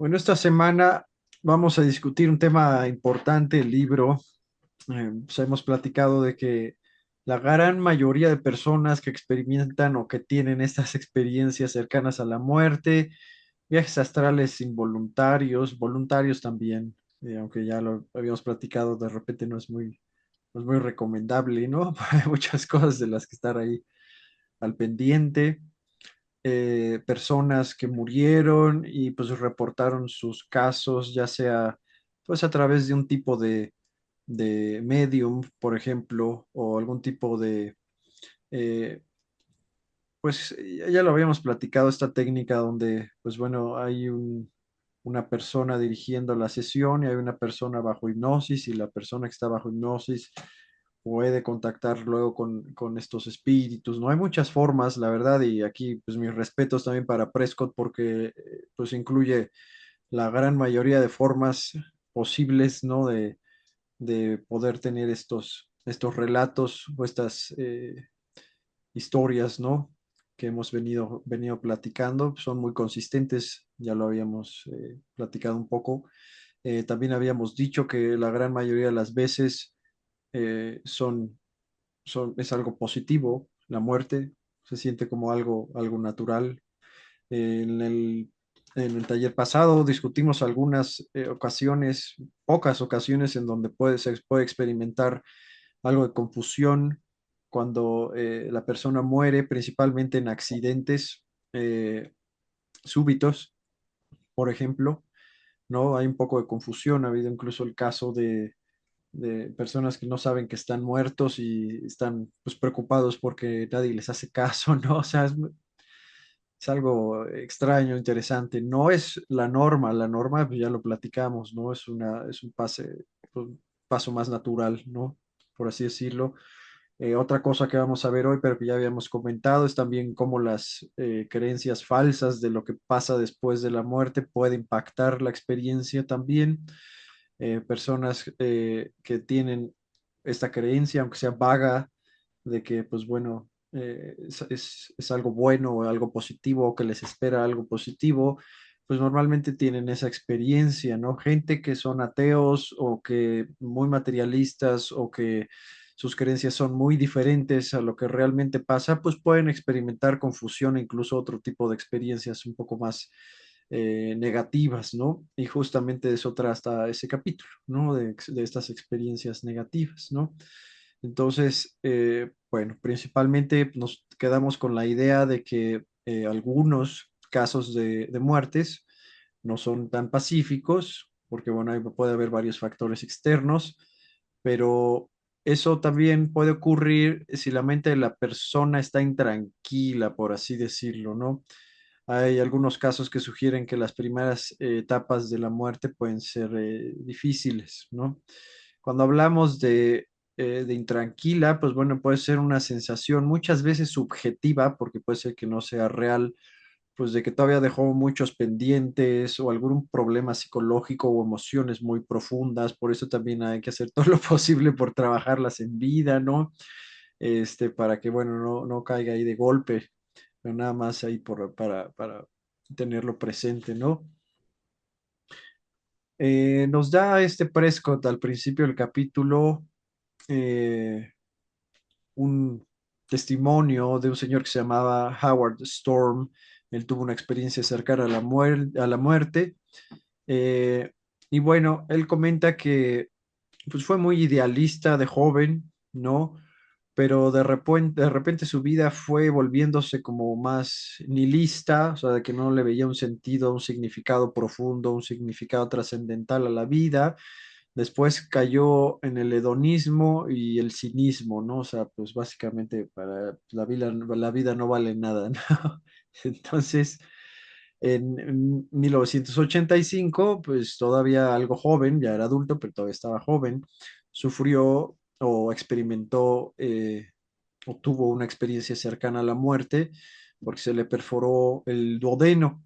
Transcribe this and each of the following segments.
Bueno, esta semana vamos a discutir un tema importante, el libro. Pues hemos platicado de que la gran mayoría de personas que experimentan o que tienen estas experiencias cercanas a la muerte, viajes astrales involuntarios, voluntarios también, aunque ya lo habíamos platicado, de repente no es muy recomendable, ¿no? Hay muchas cosas de las que estar ahí al pendiente, personas que murieron y pues reportaron sus casos, ya sea pues a través de un tipo de medium, por ejemplo, o algún tipo eh, pues ya lo habíamos platicado, esta técnica donde pues bueno, hay una persona dirigiendo la sesión y hay una persona bajo hipnosis y la persona que está bajo hipnosis puede contactar luego con estos espíritus, ¿no? Hay muchas formas, la verdad, y aquí pues mis respetos también para Prescott porque pues incluye la gran mayoría de formas posibles, ¿no? De poder tener estos relatos o estas historias, ¿no? Que hemos venido platicando, son muy consistentes, ya lo habíamos platicado un poco. También habíamos dicho que la gran mayoría de las veces es algo positivo, la muerte se siente como algo natural. En el taller pasado discutimos algunas ocasiones, pocas ocasiones en donde se puede experimentar algo de confusión cuando la persona muere, principalmente en accidentes eh, súbitos, por ejemplo, ¿no? Hay un poco de confusión, ha habido incluso el caso de personas que no saben que están muertos y están pues preocupados porque nadie les hace caso, ¿no? O sea, es algo extraño, interesante. No es la norma pues ya lo platicamos, ¿no? Un paso más natural, ¿no? Por así decirlo. Otra cosa que vamos a ver hoy, pero que ya habíamos comentado, es también cómo las creencias falsas de lo que pasa después de la muerte puede impactar la experiencia también. Personas que tienen esta creencia, aunque sea vaga, de que, pues bueno, es algo bueno o algo positivo o que les espera algo positivo, pues normalmente tienen esa experiencia, ¿no? Gente que son ateos o que muy materialistas o que sus creencias son muy diferentes a lo que realmente pasa, pues pueden experimentar confusión e incluso otro tipo de experiencias un poco más negativas, ¿no? Y justamente de eso trata ese capítulo, ¿no? De estas experiencias negativas, ¿no? Entonces, bueno, principalmente nos quedamos con la idea de que algunos casos de muertes no son tan pacíficos, porque bueno, ahí puede haber varios factores externos, pero eso también puede ocurrir si la mente de la persona está intranquila, por así decirlo, ¿no? Hay algunos casos que sugieren que las primeras etapas de la muerte pueden ser difíciles, ¿no? Cuando hablamos de intranquila, pues bueno, puede ser una sensación muchas veces subjetiva, porque puede ser que no sea real, pues de que todavía dejó muchos pendientes o algún problema psicológico o emociones muy profundas, por eso también hay que hacer todo lo posible por trabajarlas en vida, ¿no? Para que, bueno, no caiga ahí de golpe, pero nada más ahí para tenerlo presente, ¿no? Nos da este Prescott al principio del capítulo eh, un testimonio de un señor que se llamaba Howard Storm. Él tuvo una experiencia cercana a la muerte. eh, y bueno, él comenta que pues, fue muy idealista de joven, ¿no? Pero de repente su vida fue volviéndose como más nihilista, o sea, de que no le veía un sentido, un significado profundo, un significado trascendental a la vida. Después cayó en el hedonismo y el cinismo, ¿no? O sea, pues básicamente para la vida no vale nada, ¿no? Entonces, en 1985, pues todavía algo joven, ya era adulto, pero todavía estaba joven, sufrió o experimentó o tuvo una experiencia cercana a la muerte porque se le perforó el duodeno.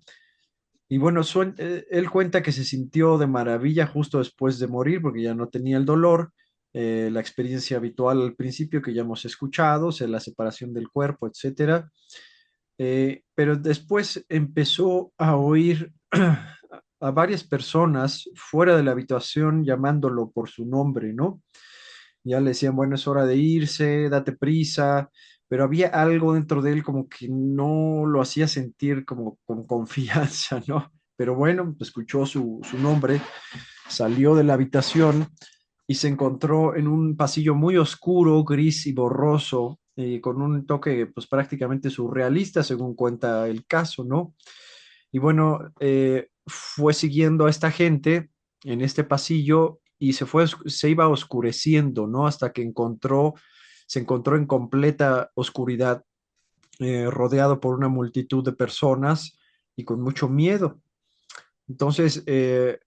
Y bueno, él cuenta que se sintió de maravilla justo después de morir porque ya no tenía el dolor, la experiencia habitual al principio que ya hemos escuchado, o sea, la separación del cuerpo, etcétera. Pero después empezó a oír a varias personas fuera de la habitación llamándolo por su nombre, ¿no? Ya le decían, bueno, es hora de irse, date prisa, pero había algo dentro de él como que no lo hacía sentir como con confianza, ¿no? Pero bueno, escuchó su nombre, salió de la habitación y se encontró en un pasillo muy oscuro, gris y borroso, con un toque pues prácticamente surrealista, según cuenta el caso, ¿no? Y bueno, fue siguiendo a esta gente en este pasillo y se iba oscureciendo, ¿no? Hasta que se encontró en completa oscuridad, rodeado por una multitud de personas y con mucho miedo. Entonces,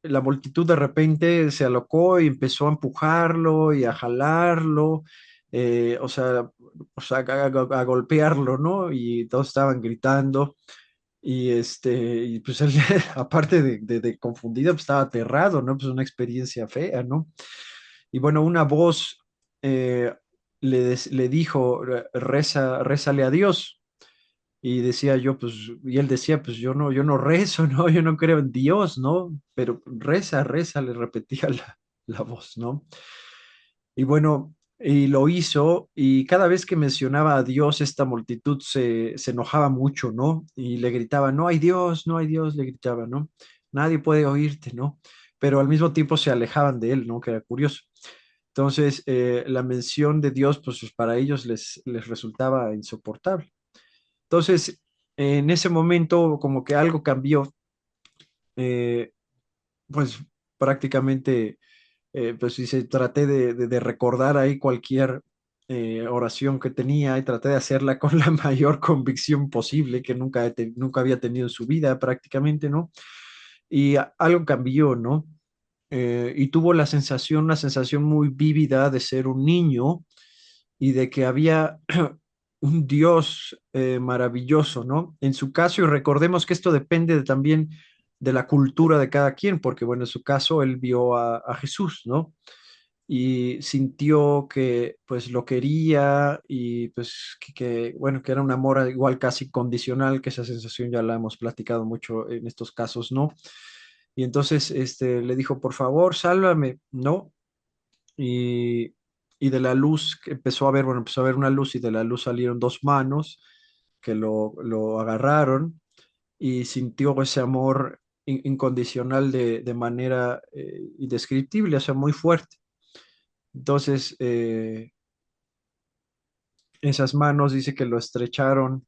la multitud de repente se alocó y empezó a empujarlo y a jalarlo, a golpearlo, ¿no? Y todos estaban gritando. Y pues él, aparte de confundido, pues estaba aterrado, ¿no? Pues una experiencia fea, ¿no? Y bueno, una voz eh, le dijo, rézale a Dios. Y decía yo, pues, y él decía, pues yo no rezo, ¿no? Yo no creo en Dios, ¿no? Pero reza, le repetía la voz, ¿no? Y bueno, y lo hizo, y cada vez que mencionaba a Dios, esta multitud se enojaba mucho, ¿no? Y le gritaba, no hay Dios, no hay Dios, le gritaba, ¿no? Nadie puede oírte, ¿no? Pero al mismo tiempo se alejaban de él, ¿no? Que era curioso. Entonces, la mención de Dios, pues para ellos les resultaba insoportable. Entonces, en ese momento, como que algo cambió, eh, pues prácticamente pues sí, traté de recordar ahí cualquier oración que tenía y traté de hacerla con la mayor convicción posible que nunca había tenido en su vida prácticamente, ¿no? Y algo cambió, ¿no? Y tuvo una sensación muy vívida de ser un niño y de que había un Dios maravilloso, ¿no? En su caso, y recordemos que esto depende también de la cultura de cada quien, porque bueno, en su caso él vio a Jesús, ¿no? Y sintió que pues lo quería y pues bueno, que era un amor igual casi condicional, que esa sensación ya la hemos platicado mucho en estos casos, ¿no? Y entonces le dijo, por favor, sálvame, ¿no? Y, y de la luz que empezó a ver, bueno, empezó a ver una luz y de la luz salieron dos manos que lo agarraron y sintió ese amor incondicional de manera indescriptible, o sea, muy fuerte. Entonces, esas manos dice que lo estrecharon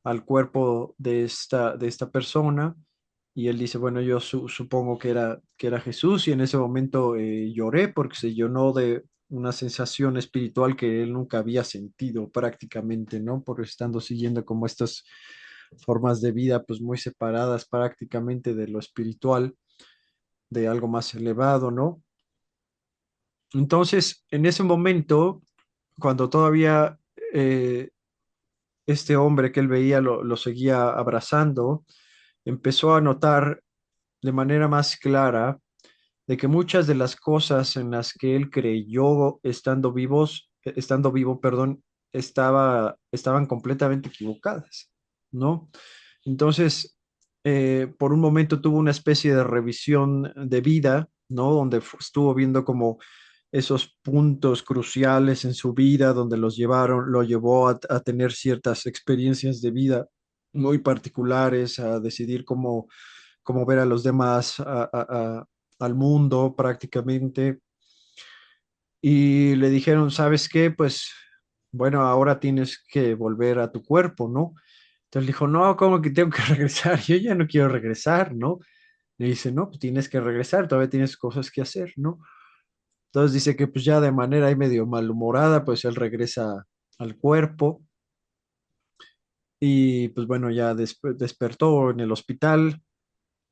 al cuerpo de esta persona y él dice, bueno, yo supongo que era Jesús y en ese momento lloré porque se llenó de una sensación espiritual que él nunca había sentido prácticamente, ¿no? Por estando siguiendo como estas formas de vida pues muy separadas prácticamente de lo espiritual, de algo más elevado, ¿no? Entonces, en ese momento, cuando todavía este hombre que él veía lo seguía abrazando, empezó a notar de manera más clara de que muchas de las cosas en las que él creyó estando vivo, perdón, estaban completamente equivocadas, ¿no? Entonces, por un momento tuvo una especie de revisión de vida, ¿no? Donde estuvo viendo como esos puntos cruciales en su vida, donde lo llevó a tener ciertas experiencias de vida muy particulares, a decidir cómo ver a los demás, al mundo prácticamente. Y le dijeron, ¿sabes qué? Pues bueno, ahora tienes que volver a tu cuerpo, ¿no? Entonces dijo, no, ¿cómo que tengo que regresar? Yo ya no quiero regresar, ¿no? Le dice, no, pues tienes que regresar, todavía tienes cosas que hacer, ¿no? Entonces dice que pues ya de manera ahí medio malhumorada, pues él regresa al cuerpo y pues bueno, ya despertó en el hospital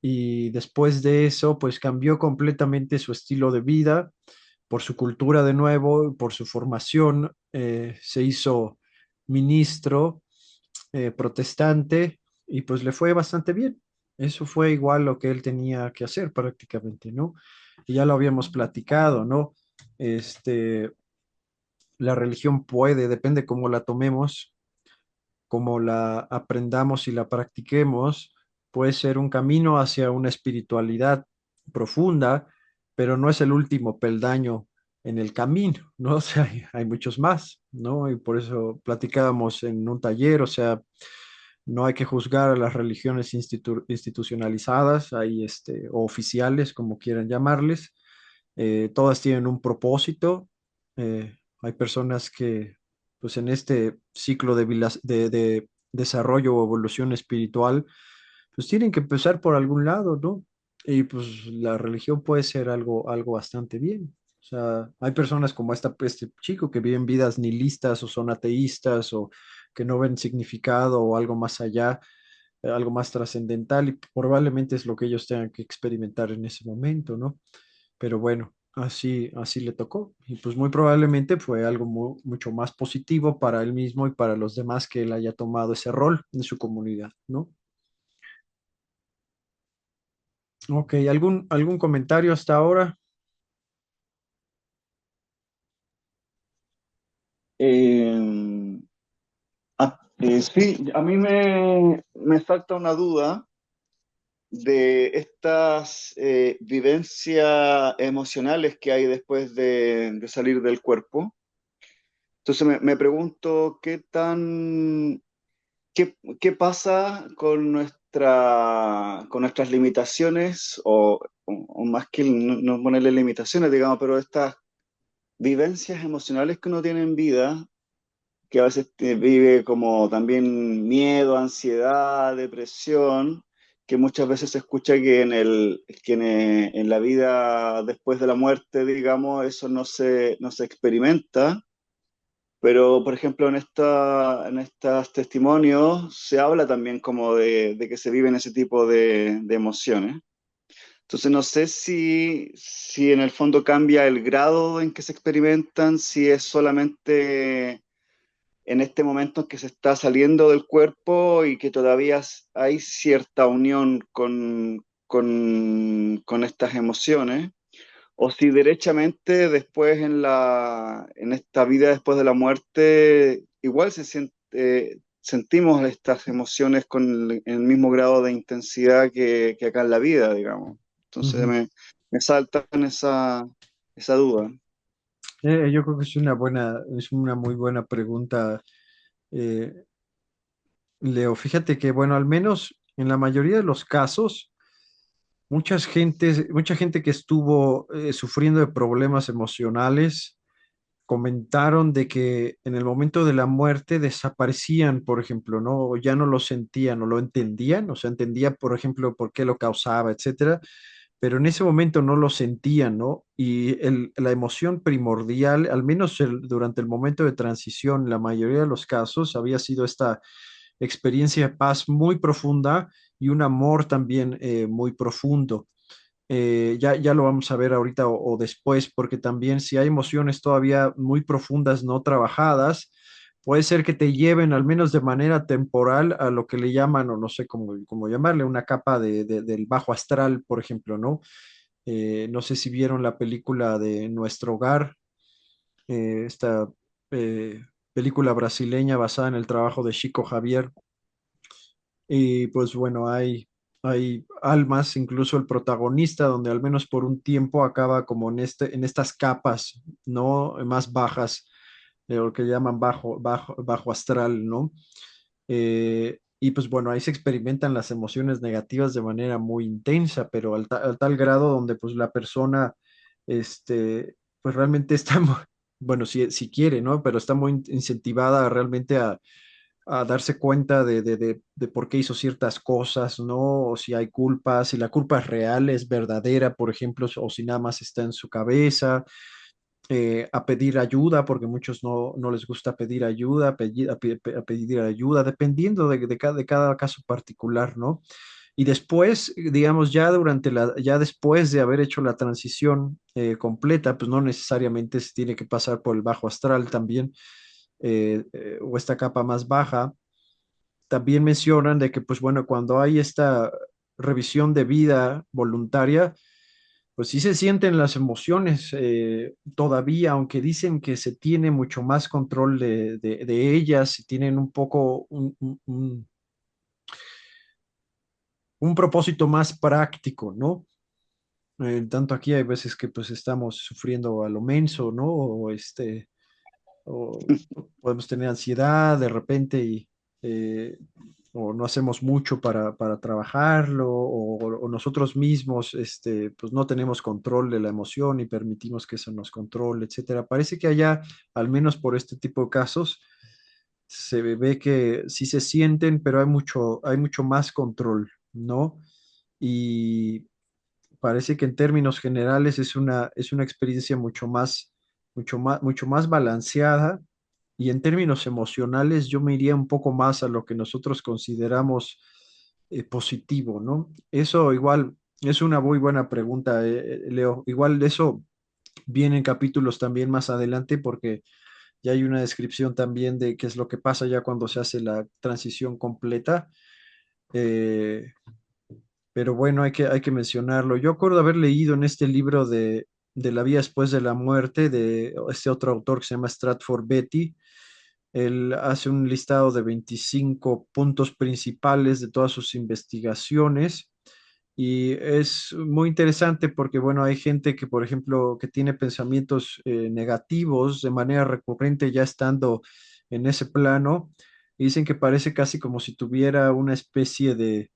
y después de eso, pues cambió completamente su estilo de vida por su cultura de nuevo, por su formación, se hizo ministro protestante y pues le fue bastante bien. Eso fue igual lo que él tenía que hacer prácticamente, ¿no? Y ya lo habíamos platicado, ¿no? Este, la religión puede, depende cómo la tomemos, cómo la aprendamos y la practiquemos, puede ser un camino hacia una espiritualidad profunda, pero no es el último peldaño en el camino, ¿no? O sea, hay muchos más, ¿no? Y por eso platicábamos en un taller, o sea, no hay que juzgar a las religiones institucionalizadas, hay o oficiales, como quieran llamarles. Todas tienen un propósito. Hay personas que, pues en este ciclo de desarrollo o evolución espiritual, pues tienen que empezar por algún lado, ¿no? Y pues la religión puede ser algo bastante bien. O sea, hay personas como este chico que viven vidas nihilistas o son ateístas o que no ven significado o algo más allá, algo más trascendental, y probablemente es lo que ellos tengan que experimentar en ese momento, ¿no? Pero bueno, así le tocó. Y pues muy probablemente fue algo mucho más positivo para él mismo y para los demás que él haya tomado ese rol en su comunidad, ¿no? Ok, ¿algún comentario hasta ahora? Eh, sí, a mí me falta una duda de estas vivencias emocionales que hay después de salir del cuerpo. Entonces me pregunto qué pasa con con nuestras limitaciones, o más que no ponerle limitaciones, digamos, pero estas vivencias emocionales que uno tiene en vida, que a veces vive como también miedo, ansiedad, depresión, que muchas veces se escucha que en la vida después de la muerte, digamos, eso no se experimenta. Pero, por ejemplo, en estos testimonios se habla también como de que se viven ese tipo de emociones. Entonces, no sé si en el fondo cambia el grado en que se experimentan, si es solamente en este momento en que se está saliendo del cuerpo y que todavía hay cierta unión con estas emociones, o si derechamente después en esta vida después de la muerte, igual sentimos estas emociones con el mismo grado de intensidad que acá en la vida, digamos. Entonces Ujú. me salta esa duda. Yo creo que es una muy buena pregunta, eh, Leo. Fíjate que, bueno, al menos en la mayoría de los casos, mucha gente que estuvo sufriendo de problemas emocionales comentaron de que en el momento de la muerte desaparecían, por ejemplo, ¿no? O ya no lo sentían o lo entendían, o sea, entendía, por ejemplo, por qué lo causaba, etcétera, pero en ese momento no lo sentían, ¿no? Y la emoción primordial, al menos durante el momento de transición, en la mayoría de los casos, había sido esta experiencia de paz muy profunda y un amor también muy profundo. Ya lo vamos a ver ahorita o después, porque también si hay emociones todavía muy profundas no trabajadas, puede ser que te lleven, al menos de manera temporal, a lo que le llaman, o no sé cómo llamarle, una capa del bajo astral, por ejemplo, ¿no? No sé si vieron la película de Nuestro Hogar, esta eh, película brasileña basada en el trabajo de Chico Javier. Y pues bueno, hay almas, incluso el protagonista, donde al menos por un tiempo acaba como en estas capas, ¿no? Más bajas, lo que llaman bajo astral, ¿no? Y pues bueno, ahí se experimentan las emociones negativas de manera muy intensa, pero al tal grado donde pues la persona, pues realmente está, bueno, si quiere, ¿no? Pero está muy incentivada realmente a darse cuenta de por qué hizo ciertas cosas, ¿no? O si hay culpa, si la culpa es real, es verdadera, por ejemplo, o si nada más está en su cabeza, a pedir ayuda, porque muchos no les gusta pedir ayuda, a pedir ayuda, dependiendo de cada caso particular, ¿no? Y después, digamos, ya después de haber hecho la transición completa, pues no necesariamente se tiene que pasar por el bajo astral también, o esta capa más baja. También mencionan de que, pues bueno, cuando hay esta revisión de vida voluntaria, pues sí se sienten las emociones todavía, aunque dicen que se tiene mucho más control de ellas y tienen un poco un propósito más práctico, ¿no? Tanto aquí hay veces que pues estamos sufriendo a lo menso, ¿no? O podemos tener ansiedad de repente eh, o no hacemos mucho para trabajarlo, o nosotros mismos, pues no tenemos control de la emoción y permitimos que eso nos controle, etcétera. Parece que allá, al menos por este tipo de casos, se ve que sí se sienten, pero hay mucho más control, ¿no? Y parece que en términos generales es una experiencia mucho más balanceada, y en términos emocionales yo me iría un poco más a lo que nosotros consideramos positivo, ¿no? Eso igual es una muy buena pregunta, Leo. Igual de eso vienen capítulos también más adelante, porque ya hay una descripción también de qué es lo que pasa ya cuando se hace la transición completa. Eh, pero bueno, hay que mencionarlo. Yo acuerdo haber leído en este libro de La vida después de la muerte, de este otro autor que se llama Stratford Beatty. Él hace un listado de 25 puntos principales de todas sus investigaciones, y es muy interesante porque, bueno, hay gente que, por ejemplo, que tiene pensamientos negativos de manera recurrente ya estando en ese plano, y dicen que parece casi como si tuviera una especie de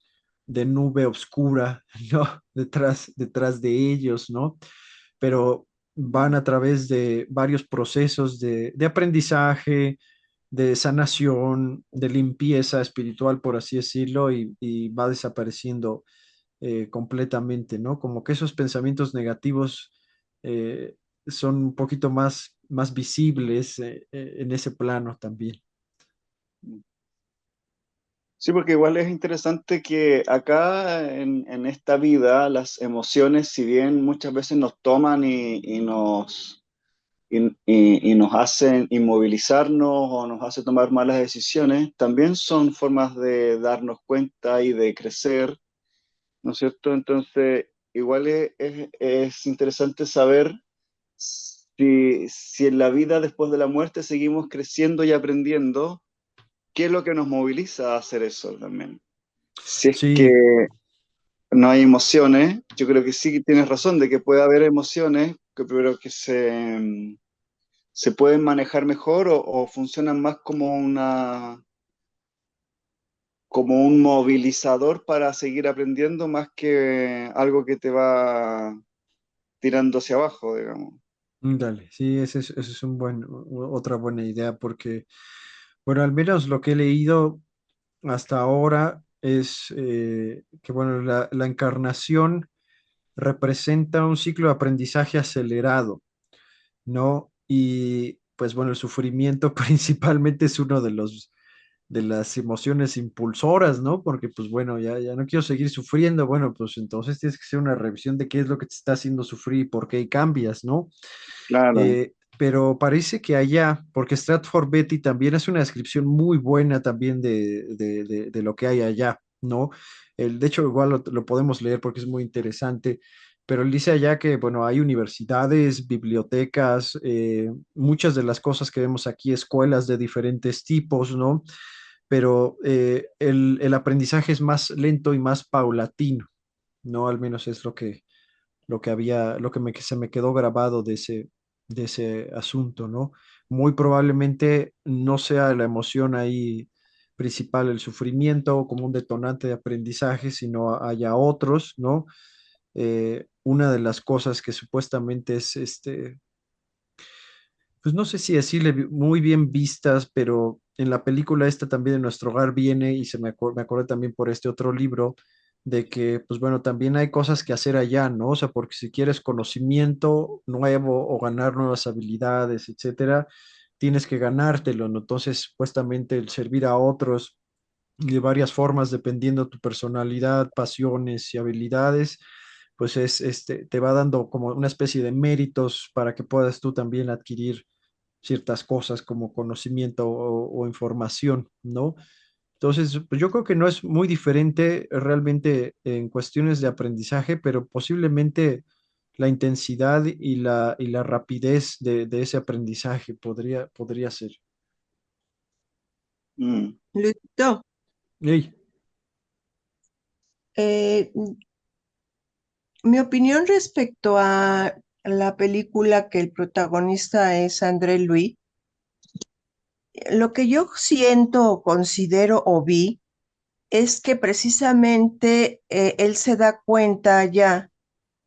nube oscura, ¿no? Detrás de ellos, ¿no? Pero van a través de varios procesos de aprendizaje, de sanación, de limpieza espiritual, por así decirlo, y va desapareciendo completamente, ¿no? Como que esos pensamientos negativos eh, son un poquito más visibles en ese plano también. Sí, porque igual es interesante que acá en esta vida las emociones, si bien muchas veces nos toman y nos hacen inmovilizarnos o nos hacen tomar malas decisiones, también son formas de darnos cuenta y de crecer, ¿no es cierto? Entonces, igual es interesante saber si en la vida después de la muerte seguimos creciendo y aprendiendo, ¿qué es lo que nos moviliza a hacer eso también? Si es que Sí, no hay emociones, yo creo que sí tienes razón de que puede haber emociones, pero que se pueden manejar mejor o funcionan más como como un movilizador para seguir aprendiendo más que algo que te va tirando hacia abajo, digamos. dale, sí, ese es otra buena idea, porque, bueno, al menos lo que he leído hasta ahora es que, bueno, la encarnación representa un ciclo de aprendizaje acelerado, ¿no? Y pues bueno, el sufrimiento principalmente es uno de las emociones impulsoras, ¿no? Porque pues bueno, ya no quiero seguir sufriendo, bueno, pues entonces tienes que hacer una revisión de qué es lo que te está haciendo sufrir y por qué cambias, ¿no? Claro. Pero parece que allá, porque Stratford Betty también es una descripción muy buena también de lo que hay allá, ¿no? De hecho, igual lo podemos leer porque es muy interesante, pero él dice allá que, bueno, hay universidades, bibliotecas, muchas de las cosas que vemos aquí, escuelas de diferentes tipos, ¿no? Pero el aprendizaje es más lento y más paulatino, ¿no? Al menos es lo que había, que se me quedó grabado de ese asunto, ¿no? Muy probablemente no sea la emoción ahí principal, el sufrimiento como un detonante de aprendizaje, sino haya otros, ¿no? Una de las cosas que supuestamente es, pues no sé si decirle muy bien vistas, pero en la película esta también de Nuestro Hogar viene, y me acordé también por este otro libro, de que, pues bueno, también hay cosas que hacer allá, ¿no? O sea, porque si quieres conocimiento nuevo o ganar nuevas habilidades, etcétera, tienes que ganártelo, ¿no? Entonces, supuestamente el servir a otros de varias formas, dependiendo de tu personalidad, pasiones y habilidades, pues te va dando como una especie de méritos para que puedas tú también adquirir ciertas cosas como conocimiento o información, ¿no? Entonces, pues yo creo que no es muy diferente realmente en cuestiones de aprendizaje, pero posiblemente la intensidad y la rapidez de ese aprendizaje podría ser. Mm. Listo. Ey, Eh, Mi opinión respecto a la película que el protagonista es André Louis, lo que yo siento o considero o vi es que precisamente él se da cuenta ya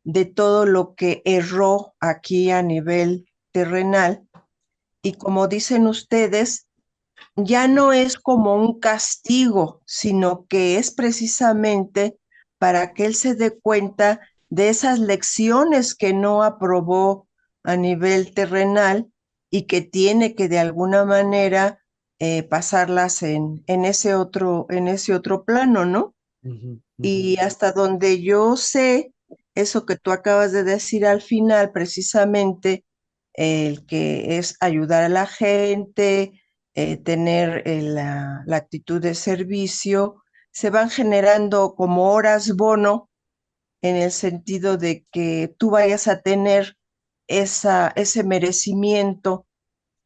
de todo lo que erró aquí a nivel terrenal y como dicen ustedes, ya no es como un castigo, sino que es precisamente para que él se dé cuenta de esas lecciones que no aprobó a nivel terrenal y que tiene que de alguna manera pasarlas en ese otro plano, ¿no? Ujú, ujú, Y hasta donde yo sé, eso que tú acabas de decir al final, precisamente el que es ayudar a la gente, tener la actitud de servicio, se van generando como horas bono en el sentido de que tú vayas a tener ese merecimiento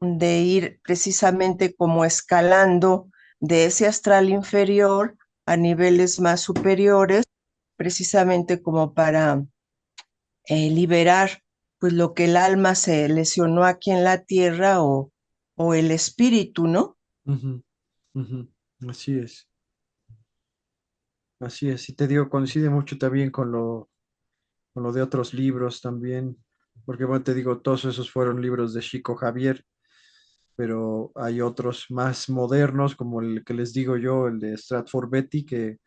de ir precisamente como escalando de ese astral inferior a niveles más superiores, precisamente como para liberar pues lo que el alma se lesionó aquí en la tierra o el espíritu, ¿no? ujú, ujú. Así es, así es. Y te digo, coincide mucho también con lo de otros libros también, porque bueno, te digo, todos esos fueron libros de Chico Javier, pero hay otros más modernos, como el que les digo yo, el de Stratford Betty, que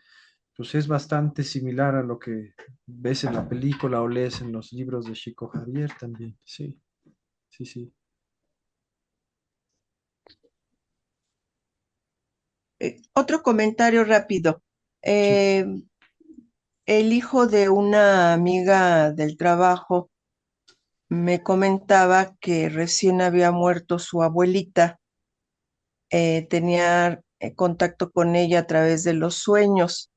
pues es bastante similar a lo que ves en la película o lees en los libros de Chico Javier también. Sí, sí, sí. Otro comentario rápido. Sí. Eh, el hijo de una amiga del trabajo me comentaba que recién había muerto su abuelita, tenía contacto con ella a través de los sueños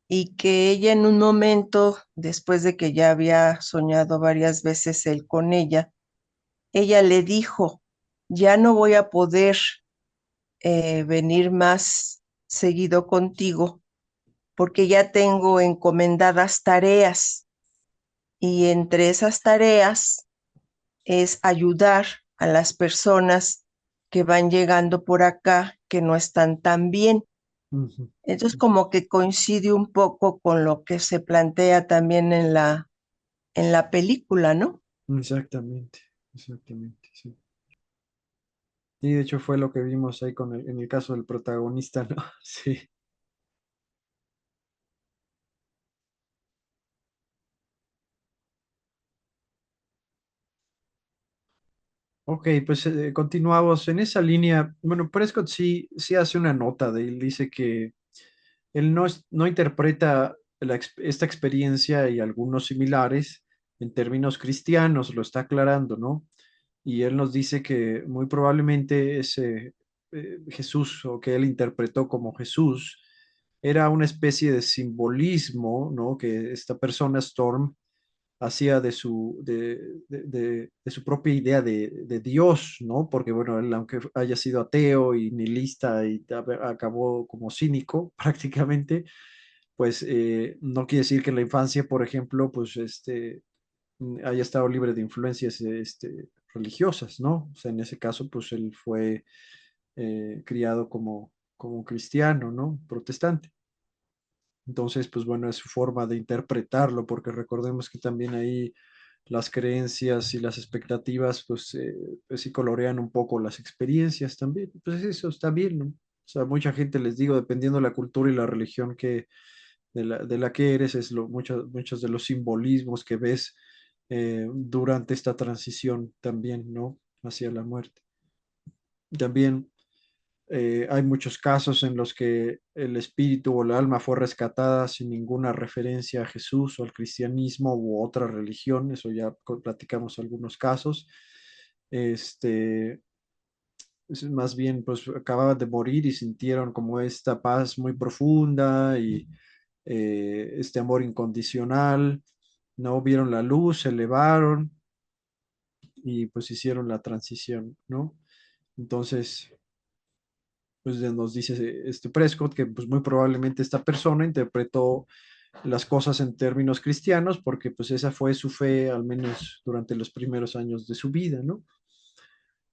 y que ella en un momento, después de que ya había soñado varias veces él con ella le dijo, ya no voy a poder venir más seguido contigo porque ya tengo encomendadas tareas y entre esas tareas es ayudar a las personas que van llegando por acá que no están tan bien. Ujú. Entonces como que coincide un poco con lo que se plantea también en la película, ¿no? Exactamente, exactamente, sí. Y de hecho fue lo que vimos ahí en el caso del protagonista, ¿no? Sí. Ok, pues continuamos en esa línea. Bueno, Prescott sí, sí hace una nota de él, dice que él no interpreta esta experiencia y algunos similares en términos cristianos, lo está aclarando, ¿no? Y él nos dice que muy probablemente ese Jesús o que él interpretó como Jesús era una especie de simbolismo, ¿no? Que esta persona Storm hacía de su propia idea de Dios, ¿no? Porque, bueno, él, aunque haya sido ateo y nihilista y acabó como cínico prácticamente, pues no quiere decir que en la infancia, por ejemplo, pues haya estado libre de influencias religiosas, ¿no? O sea, en ese caso, pues él fue criado como cristiano, ¿no? Protestante. Entonces, pues bueno, es su forma de interpretarlo, porque recordemos que también ahí las creencias y las expectativas, pues sí colorean un poco las experiencias también. Pues eso está bien, ¿no? O sea, mucha gente les digo, dependiendo de la cultura y la religión de la que eres, es muchos de los simbolismos que ves durante esta transición también, ¿no? Hacia la muerte. También hay muchos casos en los que el espíritu o el alma fue rescatada sin ninguna referencia a Jesús o al cristianismo u otra religión. Eso ya platicamos algunos casos. Este, más bien, pues acababan de morir y sintieron como esta paz muy profunda y este amor incondicional. No vieron la luz, se elevaron y pues hicieron la transición, ¿no? Entonces, pues nos dice Prescott que pues muy probablemente esta persona interpretó las cosas en términos cristianos porque pues esa fue su fe al menos durante los primeros años de su vida, ¿no?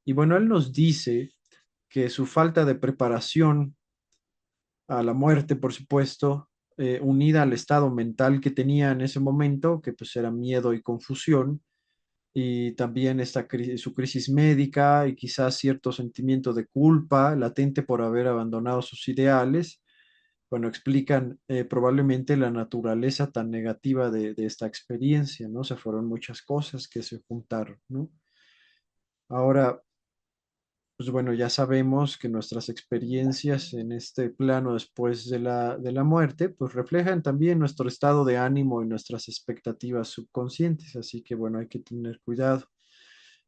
Y bueno, él nos dice que su falta de preparación a la muerte, por supuesto, unida al estado mental que tenía en ese momento, que pues era miedo y confusión, y también su crisis médica y quizás cierto sentimiento de culpa latente por haber abandonado sus ideales, bueno, explican probablemente la naturaleza tan negativa de esta experiencia, ¿no? O sea, fueron muchas cosas que se juntaron, ¿no? Ahora, pues bueno, ya sabemos que nuestras experiencias en este plano después de la muerte, pues reflejan también nuestro estado de ánimo y nuestras expectativas subconscientes, así que bueno, hay que tener cuidado.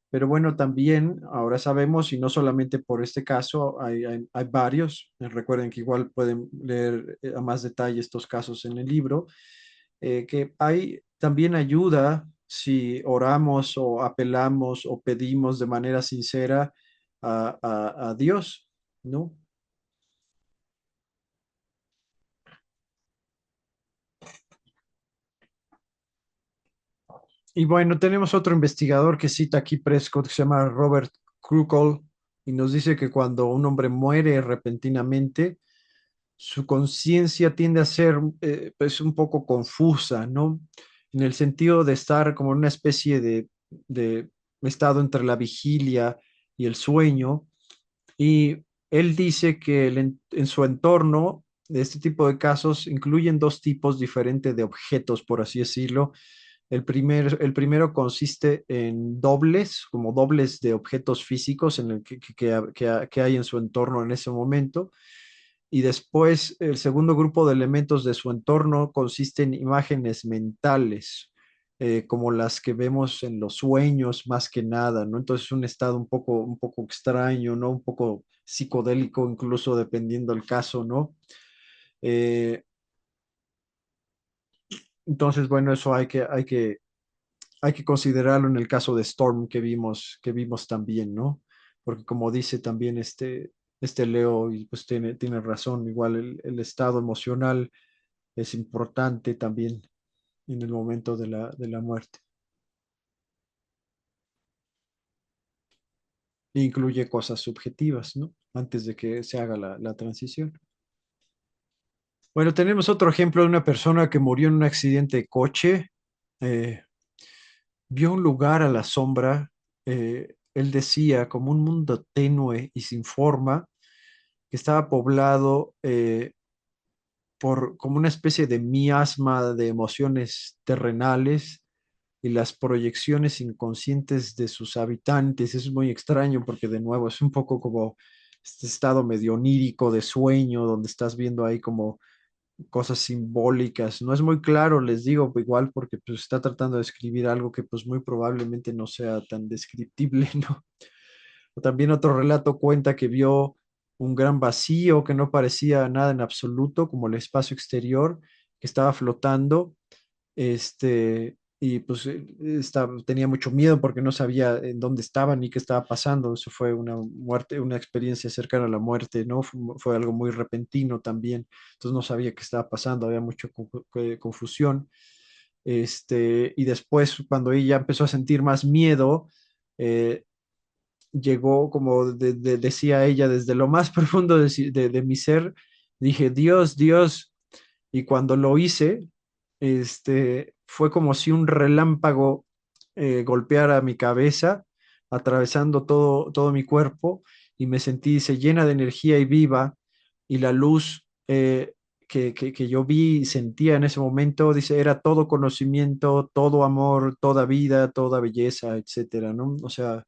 Pero bueno, también ahora sabemos, y no solamente por este caso, hay varios. Recuerden que igual pueden leer a más detalle estos casos en el libro, que hay también ayuda si oramos o apelamos o pedimos de manera sincera a Dios, ¿no? Y bueno, tenemos otro investigador que cita aquí Prescott, que se llama Robert Krukol, y nos dice que cuando un hombre muere repentinamente, su conciencia tiende a ser pues un poco confusa, ¿no? En el sentido de estar como en una especie de estado entre la vigilia y el sueño. Y él dice que en su entorno, de este tipo de casos, incluyen dos tipos diferentes de objetos, por así decirlo. El primero consiste en dobles, como dobles de objetos físicos en el que hay en su entorno en ese momento. Y después el segundo grupo de elementos de su entorno consiste en imágenes mentales, como las que vemos en los sueños más que nada, ¿no? Entonces es un estado un poco extraño, ¿no? Un poco psicodélico, incluso dependiendo del caso, ¿no? Eh, entonces, bueno, eso hay que considerarlo en el caso de Storm que vimos también, ¿no? Porque como dice también este Leo, y pues tiene razón, igual el estado emocional es importante también en el momento de la muerte. E incluye cosas subjetivas, ¿no? Antes de que se haga la transición. Bueno, tenemos otro ejemplo de una persona que murió en un accidente de coche. eh, Vio un lugar a la sombra, él decía, como un mundo tenue y sin forma, que estaba poblado por como una especie de miasma de emociones terrenales y las proyecciones inconscientes de sus habitantes. Eso es muy extraño porque de nuevo es un poco como este estado medio onírico de sueño, donde estás viendo ahí como cosas simbólicas. No es muy claro, les digo, pues, igual porque pues está tratando de escribir algo que pues muy probablemente no sea tan descriptible, ¿no? O también otro relato cuenta que vio un gran vacío que no parecía nada en absoluto, como el espacio exterior, que estaba flotando, y pues tenía mucho miedo porque no sabía en dónde estaba ni qué estaba pasando. Eso fue una muerte, una experiencia cercana a la muerte, ¿no? Fue algo muy repentino también. Entonces no sabía qué estaba pasando, había mucha confusión. Y después, cuando ella empezó a sentir más miedo, eh, llegó, como decía ella, desde lo más profundo de mi ser, dije, Dios, Dios, y cuando lo hice, fue como si un relámpago golpeara mi cabeza, atravesando todo mi cuerpo, y me sentí, se llena de energía y viva, y la luz que yo vi y sentía en ese momento, dice, era todo conocimiento, todo amor, toda vida, toda belleza, etcétera, ¿no? O sea,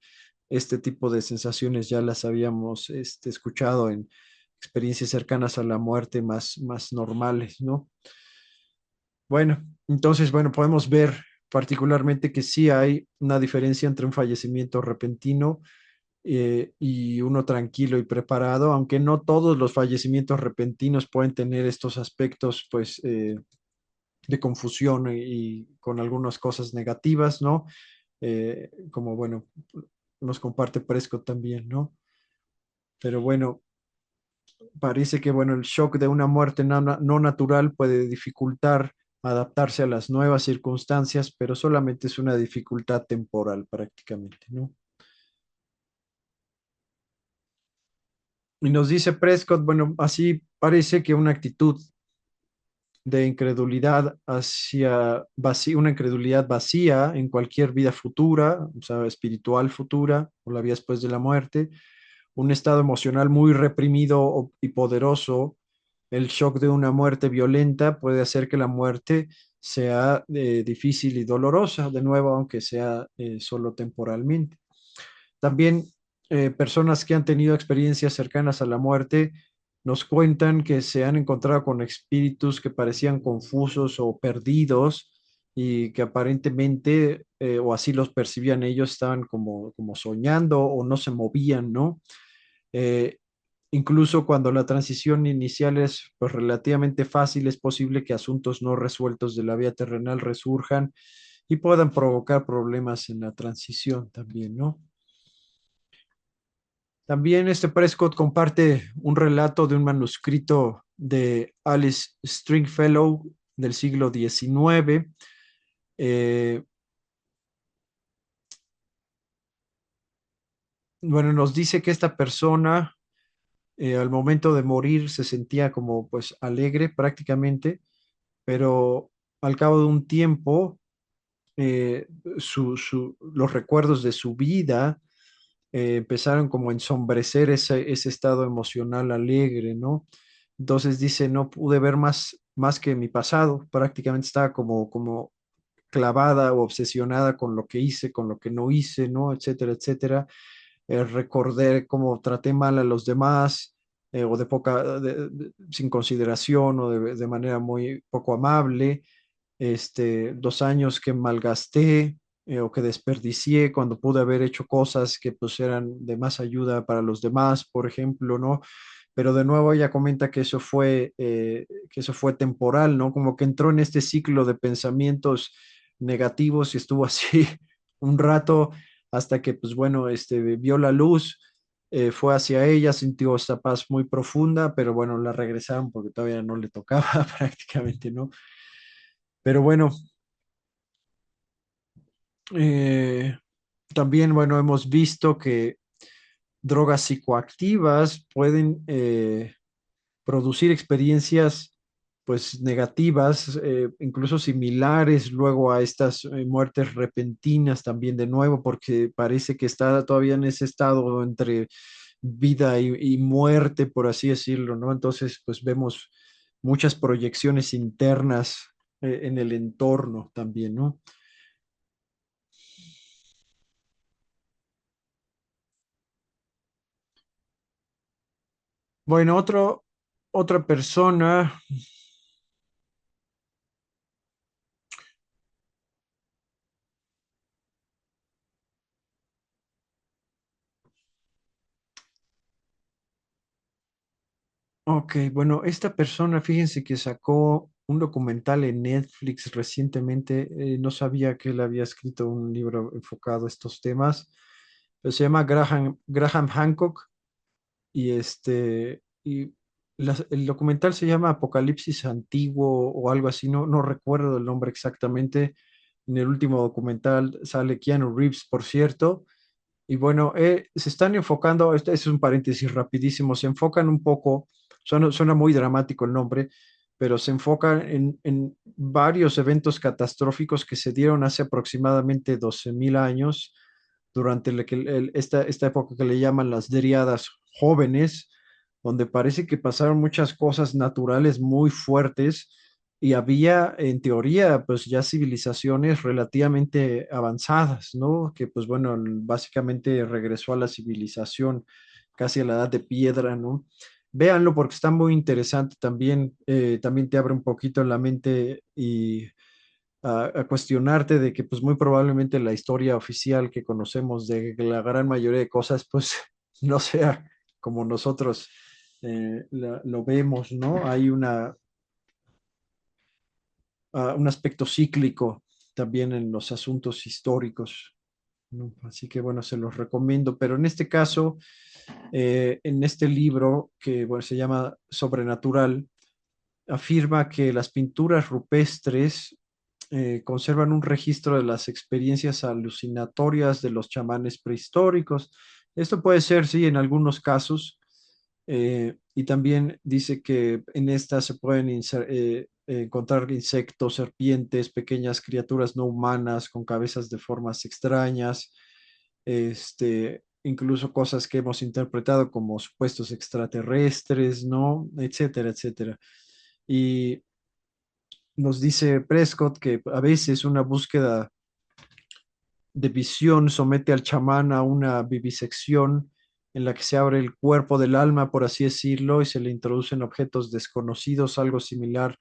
este tipo de sensaciones ya las habíamos escuchado en experiencias cercanas a la muerte más normales, ¿no? Bueno, entonces, bueno, podemos ver particularmente que sí hay una diferencia entre un fallecimiento repentino y uno tranquilo y preparado, aunque no todos los fallecimientos repentinos pueden tener estos aspectos, pues, de confusión y con algunas cosas negativas, ¿no? Como, bueno, nos comparte Prescott también, ¿no? Pero bueno, parece que, bueno, el shock de una muerte no natural puede dificultar adaptarse a las nuevas circunstancias, pero solamente es una dificultad temporal prácticamente, ¿no? Y nos dice Prescott, bueno, así parece que una actitud de incredulidad hacia vacía, una incredulidad vacía en cualquier vida futura, o sea, espiritual futura o la vida después de la muerte, un estado emocional muy reprimido y poderoso, el shock de una muerte violenta puede hacer que la muerte sea difícil y dolorosa, de nuevo, aunque sea solo temporalmente. También personas que han tenido experiencias cercanas a la muerte nos cuentan que se han encontrado con espíritus que parecían confusos o perdidos y que aparentemente, o así los percibían ellos, estaban como soñando o no se movían, ¿no? Eh, Incluso cuando la transición inicial es pues, relativamente fácil, es posible que asuntos no resueltos de la vida terrenal resurjan y puedan provocar problemas en la transición también, ¿no? También este Prescott comparte un relato de un manuscrito de Alice Stringfellow del siglo XIX. Eh, bueno, nos dice que esta persona al momento de morir se sentía como pues alegre prácticamente, pero al cabo de un tiempo eh, los recuerdos de su vida empezaron como a ensombrecer ese estado emocional alegre, ¿no? Entonces dice, no pude ver más que mi pasado, prácticamente estaba como clavada o obsesionada con lo que hice, con lo que no hice, ¿no? Etcétera, etcétera. Recordé cómo traté mal a los demás o sin consideración o de manera muy poco amable, 2 años que malgasté o que desperdicié cuando pude haber hecho cosas que pues eran de más ayuda para los demás, por ejemplo, ¿no? Pero de nuevo ella comenta que eso fue temporal, ¿no? Como que entró en este ciclo de pensamientos negativos y estuvo así un rato hasta que, pues bueno, vio la luz, fue hacia ella, sintió esta paz muy profunda, pero bueno, la regresaron porque todavía no le tocaba prácticamente, ¿no? Pero bueno, eh, también, bueno, hemos visto que drogas psicoactivas pueden producir experiencias pues negativas, incluso similares luego a estas muertes repentinas también de nuevo, porque parece que está todavía en ese estado entre vida y muerte, por así decirlo, ¿no? Entonces, pues vemos muchas proyecciones internas en el entorno también, ¿no? Bueno, otra persona. Ok, bueno, esta persona, fíjense que sacó un documental en Netflix recientemente. No sabía que él había escrito un libro enfocado a estos temas, pero se llama Graham Hancock y el documental se llama Apocalipsis Antiguo o algo así, no recuerdo el nombre exactamente. En el último documental sale Keanu Reeves, por cierto. Y bueno, se están enfocando, este es un paréntesis rapidísimo, se enfocan un poco, suena muy dramático el nombre, pero se enfocan en varios eventos catastróficos que se dieron hace aproximadamente 12.000 años, durante esta época que le llaman las dríadas jóvenes, donde parece que pasaron muchas cosas naturales muy fuertes y había, en teoría, pues ya civilizaciones relativamente avanzadas, ¿no? Que pues bueno, básicamente regresó a la civilización casi a la edad de piedra, ¿no? Véanlo porque está muy interesante también, también te abre un poquito la mente y a cuestionarte de que pues muy probablemente la historia oficial que conocemos de la gran mayoría de cosas pues no sea como nosotros lo vemos, ¿no? Hay un aspecto cíclico también en los asuntos históricos. ¿no? Así que bueno, se los recomiendo, pero en este caso, en este libro que bueno, se llama Sobrenatural, afirma que las pinturas rupestres conservan un registro de las experiencias alucinatorias de los chamanes prehistóricos. Esto puede ser, sí, en algunos casos, y también dice que en estas se pueden encontrar insectos, serpientes, pequeñas criaturas no humanas con cabezas de formas extrañas, incluso cosas que hemos interpretado como supuestos extraterrestres, ¿no? Etcétera, etcétera. Y nos dice Prescott que a veces una búsqueda de visión somete al chamán a una vivisección en la que se abre el cuerpo del alma, por así decirlo, y se le introducen objetos desconocidos, algo similar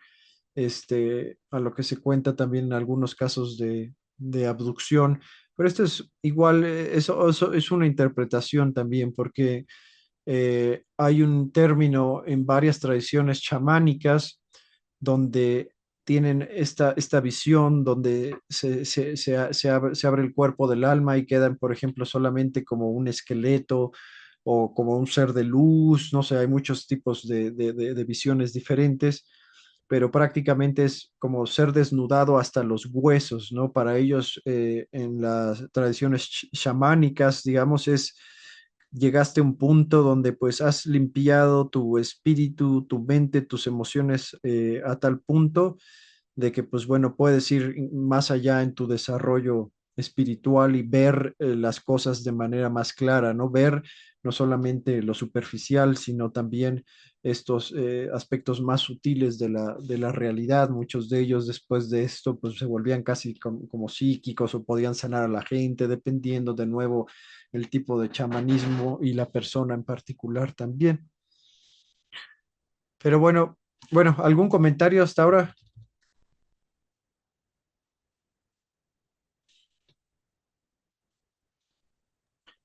a lo que se cuenta también en algunos casos de abducción. Pero esto es igual, eso es una interpretación también, porque hay un término en varias tradiciones chamánicas donde tienen esta visión, donde se abre el cuerpo del alma y quedan, por ejemplo, solamente como un esqueleto o como un ser de luz, no sé, hay muchos tipos de visiones diferentes, pero prácticamente es como ser desnudado hasta los huesos, ¿no? Para ellos, en las tradiciones chamánicas, digamos, llegaste a un punto donde pues has limpiado tu espíritu, tu mente, tus emociones a tal punto de que pues bueno, puedes ir más allá en tu desarrollo espiritual y ver las cosas de manera más clara, ¿no? Ver no solamente lo superficial, sino también estos aspectos más sutiles de la realidad. Muchos de ellos después de esto pues se volvían casi como psíquicos o podían sanar a la gente, dependiendo de nuevo el tipo de chamanismo y la persona en particular también. Pero bueno, ¿algún comentario hasta ahora?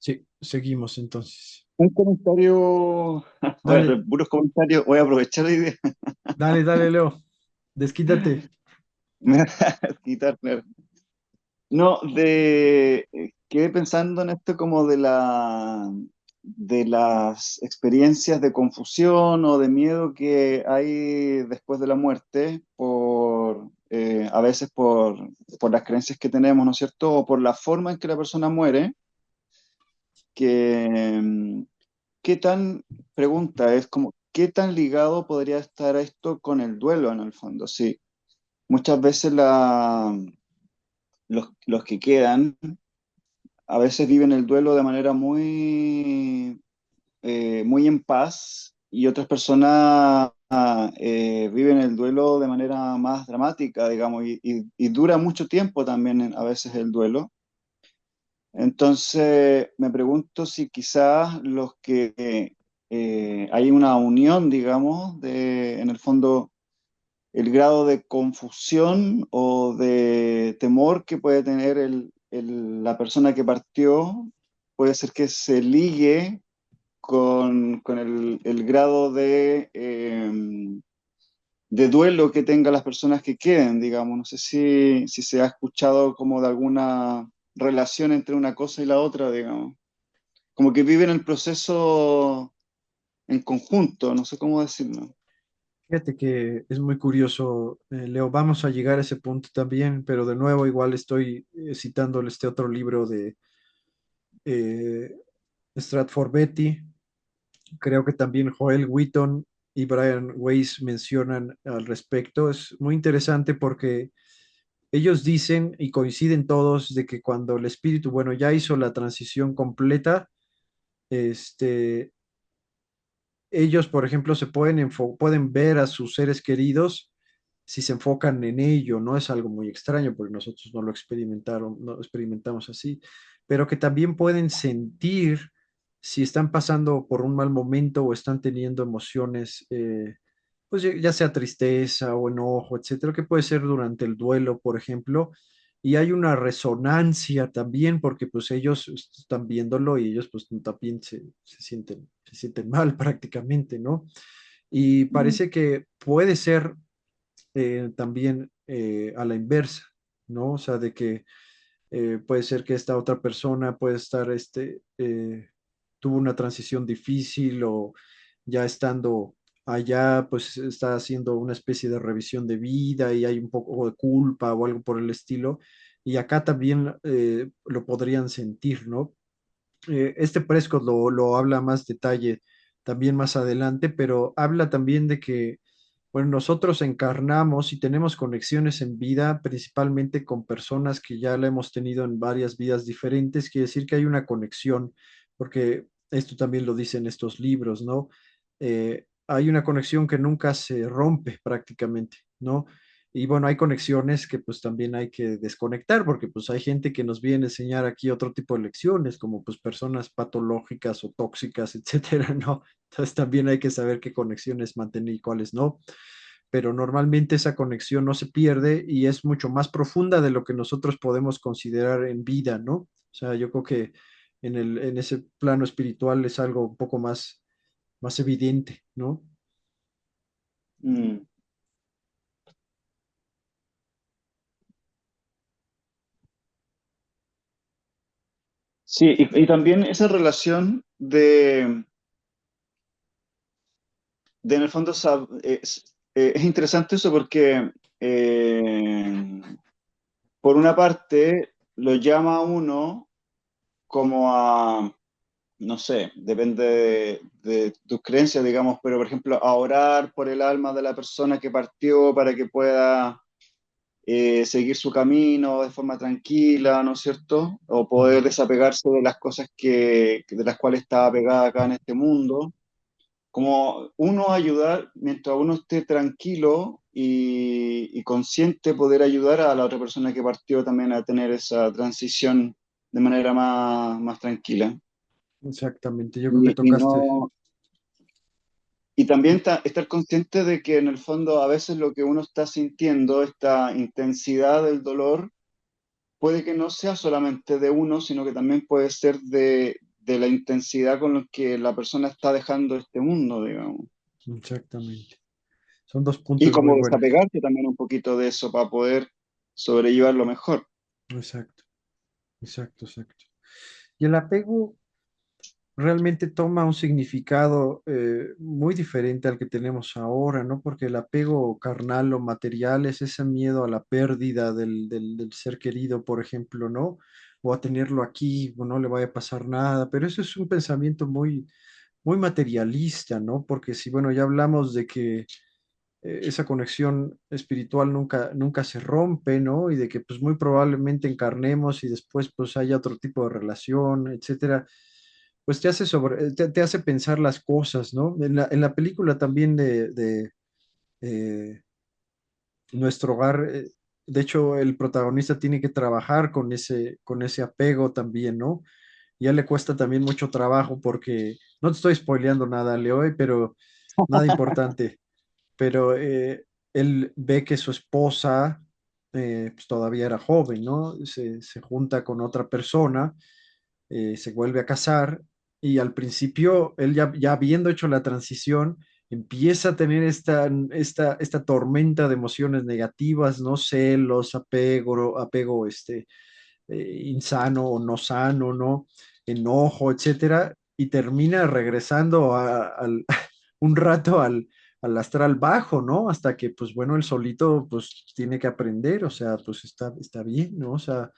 Sí, seguimos entonces. Un comentario, voy a Dale, hacer puros comentarios, voy a aprovechar la idea. dale, Leo, desquítate. Me voy a quitar, claro. No, quedé pensando en esto como de las experiencias de confusión o de miedo que hay después de la muerte, a veces por las creencias que tenemos, ¿no es cierto? O por la forma en que la persona muere, que qué tan, pregunta es como, ¿qué tan ligado podría estar esto con el duelo en el fondo? Sí, muchas veces los que quedan a veces viven el duelo de manera muy en paz y otras personas viven el duelo de manera más dramática, digamos, y dura mucho tiempo también a veces el duelo. Entonces, me pregunto si quizás los que hay una unión, digamos, en el fondo, el grado de confusión o de temor que puede tener la persona que partió, puede ser que se ligue con el grado de duelo que tengan las personas que queden, digamos. No sé si se ha escuchado como de alguna relación entre una cosa y la otra, digamos. Como que viven el proceso en conjunto, no sé cómo decirlo. Fíjate que es muy curioso, Leo, vamos a llegar a ese punto también, pero de nuevo igual estoy citando este otro libro de eh, Stratford Betty. Creo que también Joel Wheaton y Brian Weiss mencionan al respecto. Es muy interesante porque ellos dicen y coinciden todos de que cuando el espíritu, bueno, ya hizo la transición completa, este, ellos, por ejemplo, pueden ver a sus seres queridos si se enfocan en ello, no es algo muy extraño porque nosotros no lo experimentaron, no lo experimentamos así, pero que también pueden sentir si están pasando por un mal momento o están teniendo emociones, pues ya sea tristeza o enojo, etcétera, que puede ser durante el duelo, por ejemplo, y hay una resonancia también porque pues ellos están viéndolo y ellos pues también se sienten mal prácticamente, ¿no? Y Mm. parece que puede ser también a la inversa, ¿no? O sea, de que Puede ser que esta otra persona puede estar, tuvo una transición difícil o ya estando allá, pues está haciendo una especie de revisión de vida y hay un poco de culpa o algo por el estilo. Y acá también lo podrían sentir, ¿no? Este Prescott lo habla más detalle también más adelante, pero habla también de que, bueno, nosotros encarnamos y tenemos conexiones en vida, principalmente con personas que ya la hemos tenido en varias vidas diferentes, quiere decir que hay una conexión, porque esto también lo dicen estos libros, ¿no? Hay una conexión que nunca se rompe prácticamente, ¿no? Y bueno, hay conexiones que pues también hay que desconectar porque pues hay gente que nos viene a enseñar aquí otro tipo de lecciones, como pues personas patológicas o tóxicas, etcétera, ¿no? Entonces también hay que saber qué conexiones mantener y cuáles no. Pero normalmente esa conexión no se pierde y es mucho más profunda de lo que nosotros podemos considerar en vida, ¿no? O sea, yo creo que en ese plano espiritual es algo un poco más evidente, ¿no? Mm. Sí, y también esa relación de en el fondo es interesante eso porque por una parte lo llama a uno como a, no sé, depende de tus creencias, digamos, pero por ejemplo, a orar por el alma de la persona que partió para que pueda seguir su camino de forma tranquila, ¿no es cierto? O poder Ujú. desapegarse de las cosas de las cuales estaba apegada acá en este mundo. Como uno ayudar, mientras uno esté tranquilo y consciente, poder ayudar a la otra persona que partió también a tener esa transición de manera más tranquila. Exactamente, yo creo que Y tocaste. no, y también estar consciente de que en el fondo a veces lo que uno está sintiendo, esta intensidad del dolor, puede que no sea solamente de uno, sino que también puede ser de la intensidad con la que la persona está dejando este mundo, digamos. Exactamente. Son dos Y puntos muy como buenos. desapegarse también un poquito de eso para poder sobrellevarlo mejor. Exacto, exacto, exacto. Y el apego realmente toma un significado muy diferente al que tenemos ahora, ¿no? Porque el apego carnal o material es ese miedo a la pérdida del ser querido, por ejemplo, ¿no? O a tenerlo aquí, o no le vaya a pasar nada, pero eso es un pensamiento muy materialista, ¿no? Porque si, bueno, ya hablamos de que esa conexión espiritual nunca se rompe, ¿no? Y de que pues muy probablemente encarnemos y después pues haya otro tipo de relación, etcétera, pues te hace pensar las cosas, ¿no? En la película también de eh, Nuestro Hogar, de hecho el protagonista tiene que trabajar con ese apego también, ¿no? Ya le cuesta también mucho trabajo porque, no te estoy spoileando nada, Leo, pero nada importante, pero él ve que su esposa pues todavía era joven, ¿no? Se junta con otra persona, se vuelve a casar y al principio él ya habiendo hecho la transición, empieza a tener esta tormenta de emociones negativas, ¿no? Celos, apego insano o no sano, ¿no? Enojo, etcétera, y termina regresando un rato al astral bajo, ¿no? Hasta que, pues bueno, el solito, pues tiene que aprender, o sea, pues está bien, ¿no? O sea,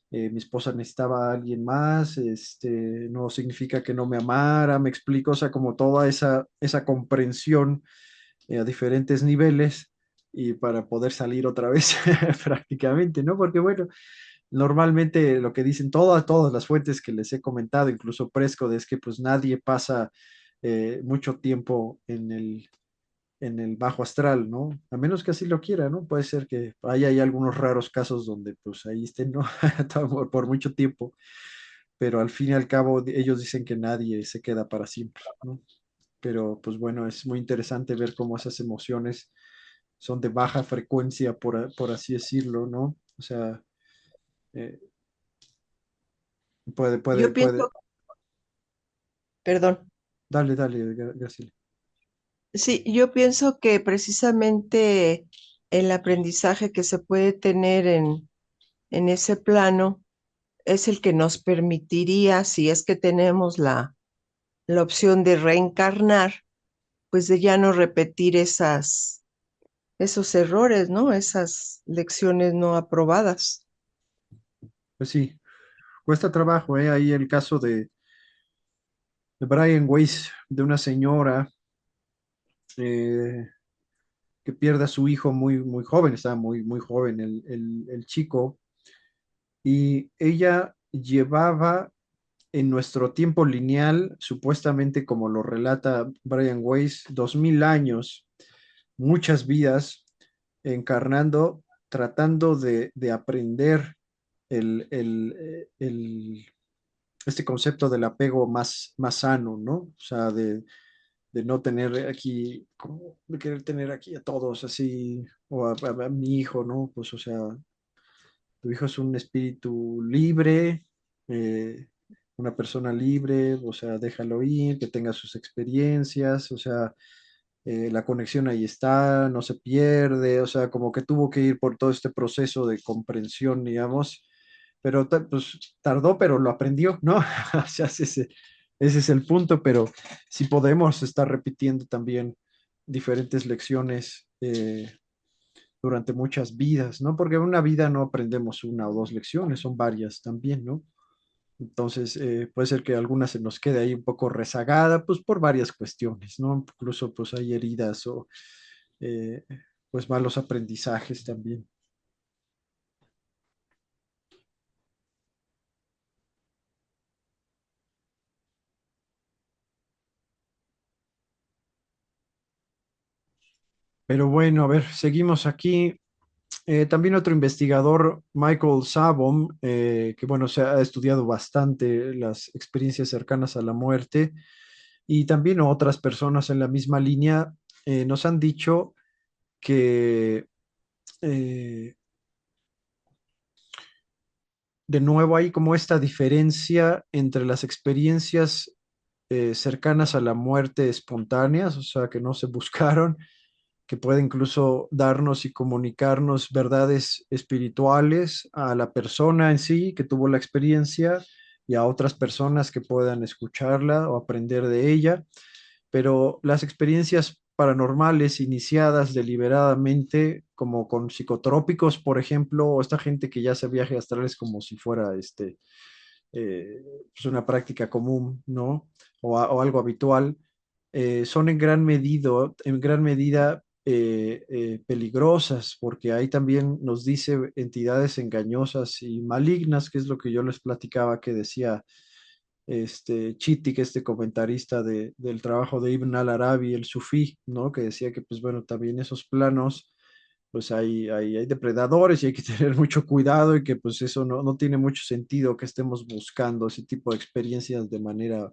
mi esposa necesitaba a alguien más, no significa que no me amara, me explico, o sea, como toda esa comprensión a diferentes niveles y para poder salir otra vez prácticamente, ¿no? Porque bueno, normalmente lo que dicen todas las fuentes que les he comentado, incluso Prescott, es que pues nadie pasa mucho tiempo en el bajo astral, ¿no? A menos que así lo quiera, ¿no? Puede ser que hay algunos raros casos donde pues ahí estén, ¿no? por mucho tiempo, pero al fin y al cabo ellos dicen que nadie se queda para siempre, ¿no? Pero pues bueno, es muy interesante ver cómo esas emociones son de baja frecuencia, por así decirlo, ¿no? O sea, eh, Yo puede. pienso, perdón, Dale, Graciela. sí, yo pienso que precisamente el aprendizaje que se puede tener en ese plano es el que nos permitiría, si es que tenemos la opción de reencarnar, pues de ya no repetir esos errores, ¿no? Esas lecciones no aprobadas. Pues sí, cuesta trabajo, ¿eh? Ahí el caso de Brian Weiss, de una señora eh, que pierde a su hijo muy, muy joven, estaba muy, muy joven el chico, y ella llevaba en nuestro tiempo lineal, supuestamente como lo relata Brian Weiss, 2000 años, muchas vidas encarnando, tratando de aprender el, el, este concepto del apego más sano, ¿no? O sea, de no tener aquí, como de querer tener aquí a todos así, o a mi hijo, ¿no? Pues, o sea, tu hijo es un espíritu libre, eh, una persona libre, o sea, déjalo ir, que tenga sus experiencias, o sea, la conexión ahí está, no se pierde, o sea, como que tuvo que ir por todo este proceso de comprensión, digamos, pero pues tardó, pero lo aprendió, ¿no? O sea, ese es el punto, pero si podemos estar repitiendo también diferentes lecciones durante muchas vidas, ¿no? Porque en una vida no aprendemos una o dos lecciones, son varias también, ¿no? Entonces, puede ser que alguna se nos quede ahí un poco rezagada, pues por varias cuestiones, ¿no? Incluso pues hay heridas o eh, pues malos aprendizajes también. Pero bueno, a ver, seguimos aquí. También otro investigador, Michael Sabom, que bueno, se ha estudiado bastante las experiencias cercanas a la muerte y también otras personas en la misma línea nos han dicho que eh, de nuevo hay como esta diferencia entre las experiencias cercanas a la muerte espontáneas, o sea, que no se buscaron, que puede incluso darnos y comunicarnos verdades espirituales a la persona en sí que tuvo la experiencia y a otras personas que puedan escucharla o aprender de ella, pero las experiencias paranormales iniciadas deliberadamente, como con psicotrópicos, por ejemplo, o esta gente que ya hace viajes astrales como si fuera pues una práctica común, ¿no? O algo habitual, son en gran medida peligrosas, porque ahí también nos dice entidades engañosas y malignas, que es lo que yo les platicaba que decía Chittik, este comentarista del trabajo de Ibn al-Arabi, el sufí, ¿no? Que decía que, pues bueno, también esos planos, pues hay depredadores y hay que tener mucho cuidado y que pues eso no tiene mucho sentido que estemos buscando ese tipo de experiencias de manera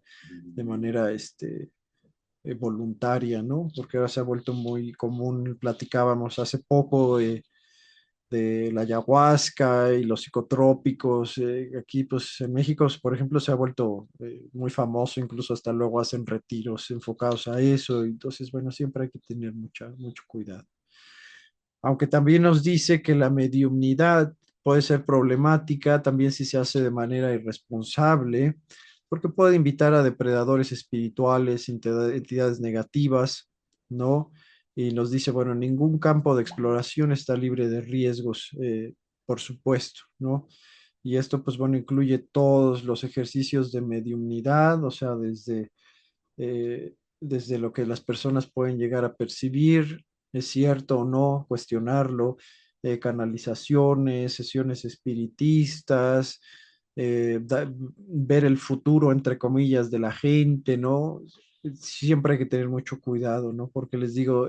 voluntaria, ¿no? Porque ahora se ha vuelto muy común, platicábamos hace poco de la ayahuasca y los psicotrópicos. Aquí, pues en México, por ejemplo, se ha vuelto muy famoso, incluso hasta luego hacen retiros enfocados a eso. Entonces, bueno, siempre hay que tener mucho cuidado. Aunque también nos dice que la mediumnidad puede ser problemática también si se hace de manera irresponsable, porque puede invitar a depredadores espirituales, entidades negativas, ¿no? Y nos dice, bueno, ningún campo de exploración está libre de riesgos, por supuesto, ¿no? Y esto, pues bueno, incluye todos los ejercicios de mediumnidad, o sea, desde lo que las personas pueden llegar a percibir, es cierto o no, cuestionarlo, canalizaciones, sesiones espiritistas, ver el futuro, entre comillas, de la gente, ¿no? Siempre hay que tener mucho cuidado, ¿no? Porque les digo,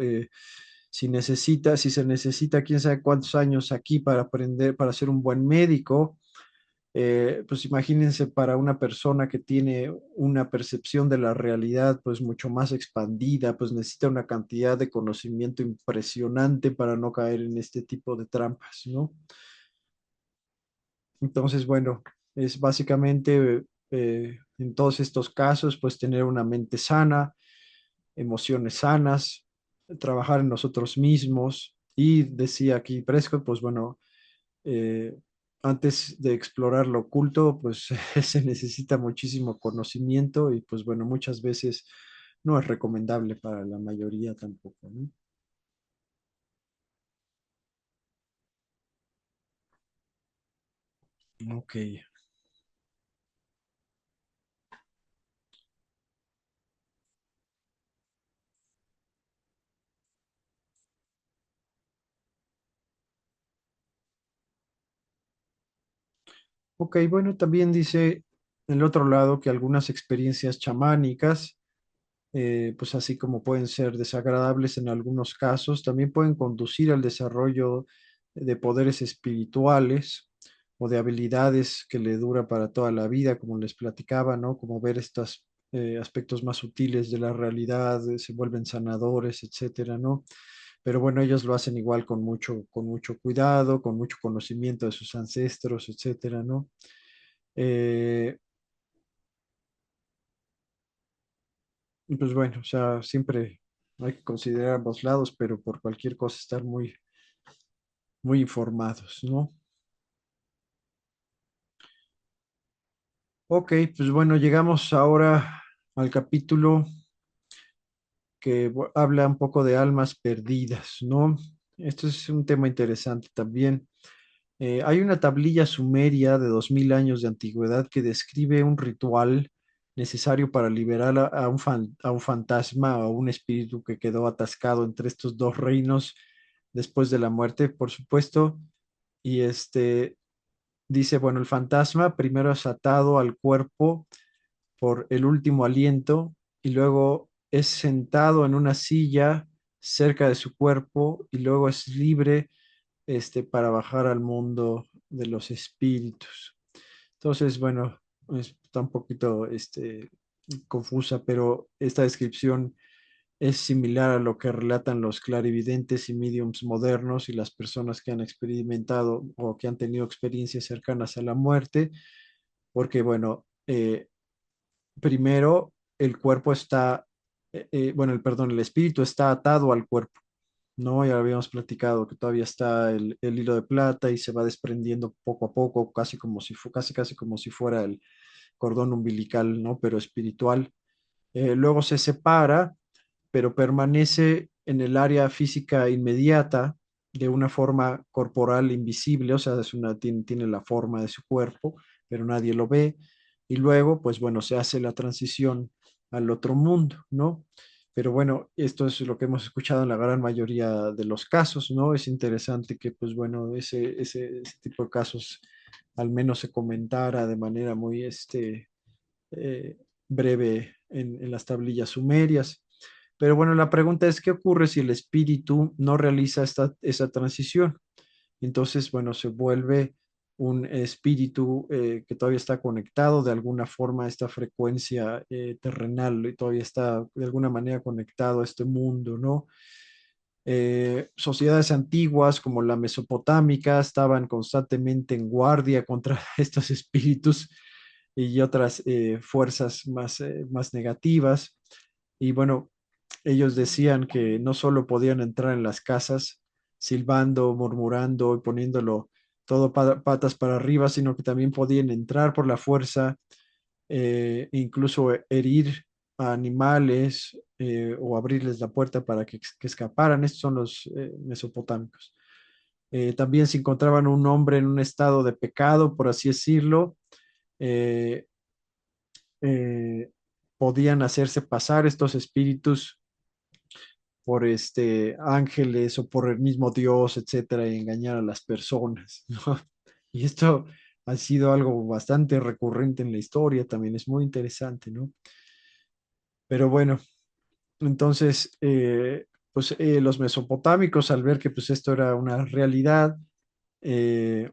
si se necesita quién sabe cuántos años aquí para aprender, para ser un buen médico, pues imagínense para una persona que tiene una percepción de la realidad pues mucho más expandida, pues necesita una cantidad de conocimiento impresionante para no caer en este tipo de trampas, ¿no? Entonces, bueno, es básicamente en todos estos casos pues tener una mente sana, emociones sanas, trabajar en nosotros mismos y decía aquí Prescott, pues bueno, eh, antes de explorar lo oculto, pues se necesita muchísimo conocimiento y pues bueno, muchas veces no es recomendable para la mayoría tampoco, ¿no? Ok. Ok, bueno, también dice el otro lado que algunas experiencias chamánicas, pues así como pueden ser desagradables en algunos casos, también pueden conducir al desarrollo de poderes espirituales o de habilidades que le dura para toda la vida, como les platicaba, ¿no? Como ver estos aspectos más sutiles de la realidad, se vuelven sanadores, etcétera, ¿no? Pero bueno, ellos lo hacen igual con mucho cuidado, con mucho conocimiento de sus ancestros, etcétera, ¿no? Eh, y pues bueno, o sea, siempre hay que considerar ambos lados, pero por cualquier cosa estar muy informados, ¿no? Ok, pues bueno, llegamos ahora al capítulo que habla un poco de almas perdidas, ¿no? Esto es un tema interesante también. Hay una tablilla sumeria de 2000 años de antigüedad que describe un ritual necesario para liberar a un fantasma o un espíritu que quedó atascado entre estos dos reinos después de la muerte, por supuesto. Y dice, bueno, el fantasma primero es atado al cuerpo por el último aliento y luego es sentado en una silla cerca de su cuerpo y luego es libre para bajar al mundo de los espíritus. Entonces, bueno, está un poquito confusa, pero esta descripción es similar a lo que relatan los clarividentes y mediums modernos y las personas que han experimentado o que han tenido experiencias cercanas a la muerte, porque, bueno, primero el cuerpo está, bueno, perdón, el espíritu está atado al cuerpo. No, ya habíamos platicado que todavía está el hilo de plata y se va desprendiendo poco a poco, casi como si fuera el cordón umbilical, ¿no? Pero espiritual. Luego se separa, pero permanece en el área física inmediata de una forma corporal invisible, o sea, tiene la forma de su cuerpo, pero nadie lo ve. Y luego, pues bueno, se hace la transición al otro mundo, ¿no? Pero bueno, esto es lo que hemos escuchado en la gran mayoría de los casos, ¿no? Es interesante que, pues bueno, ese tipo de casos al menos se comentara de manera muy, eh, breve en las tablillas sumerias. Pero bueno, la pregunta es, ¿qué ocurre si el espíritu no realiza esa transición? Entonces, bueno, se vuelve un espíritu que todavía está conectado de alguna forma a esta frecuencia terrenal y todavía está de alguna manera conectado a este mundo, ¿no? Sociedades antiguas como la mesopotámica estaban constantemente en guardia contra estos espíritus y otras fuerzas más negativas. Y bueno, ellos decían que no solo podían entrar en las casas silbando, murmurando y poniéndolo todo patas para arriba, sino que también podían entrar por la fuerza, incluso herir a animales o abrirles la puerta para que escaparan. Estos son los mesopotámicos. También se encontraban un hombre en un estado de pecado, por así decirlo. eh, eh, Podían hacerse pasar estos espíritus por ángeles o por el mismo Dios, etcétera, y engañar a las personas, ¿no? Y esto ha sido algo bastante recurrente en la historia, también es muy interesante, ¿no? Pero bueno, entonces, pues los mesopotámicos, al ver que pues esto era una realidad, eh,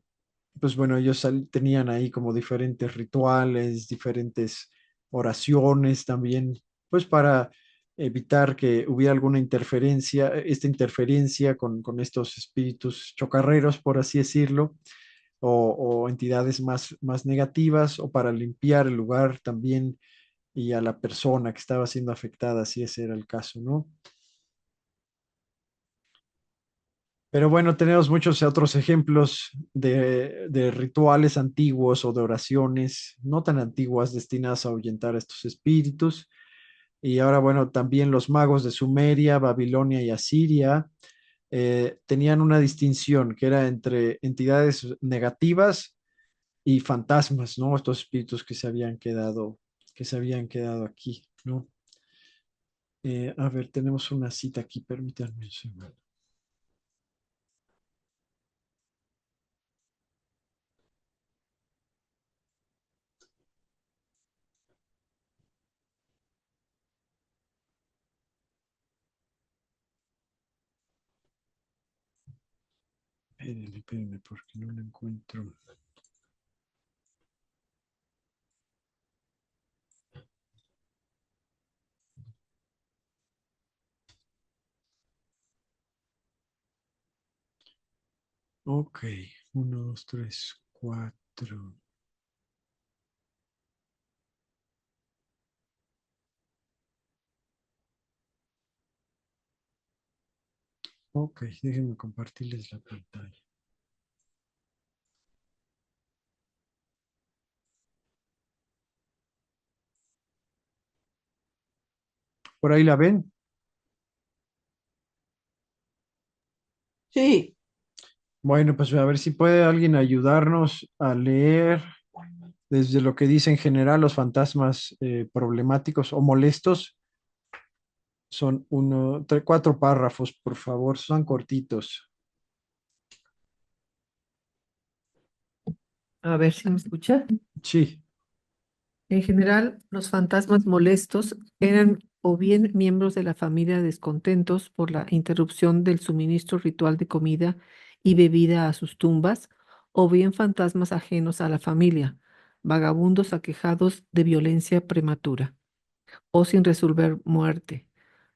pues bueno, ellos tenían ahí como diferentes rituales, diferentes oraciones también, pues para evitar que hubiera alguna interferencia, esta interferencia con estos espíritus chocarreros, por así decirlo, o entidades más negativas, o para limpiar el lugar también y a la persona que estaba siendo afectada, si ese era el caso, ¿no? Pero bueno, tenemos muchos otros ejemplos de rituales antiguos o de oraciones no tan antiguas destinadas a ahuyentar a estos espíritus. Y ahora, bueno, también los magos de Sumeria, Babilonia y Asiria tenían una distinción que era entre entidades negativas y fantasmas, ¿no? Estos espíritus que se habían quedado aquí, ¿no? A ver, tenemos una cita aquí, permítanme un segundo. Espérenme, porque no lo encuentro. Ok, uno, dos, tres, cuatro. Ok, déjenme compartirles la pantalla. ¿Por ahí la ven? Sí, Bueno, pues a ver si puede alguien ayudarnos a leer desde lo que dice en general los fantasmas problemáticos o molestos. Son cuatro párrafos, por favor, son cortitos. A ver si me escucha. Sí, En general, los fantasmas molestos eran o bien miembros de la familia descontentos por la interrupción del suministro ritual de comida y bebida a sus tumbas, o bien fantasmas ajenos a la familia, vagabundos aquejados de violencia prematura o sin resolver muerte.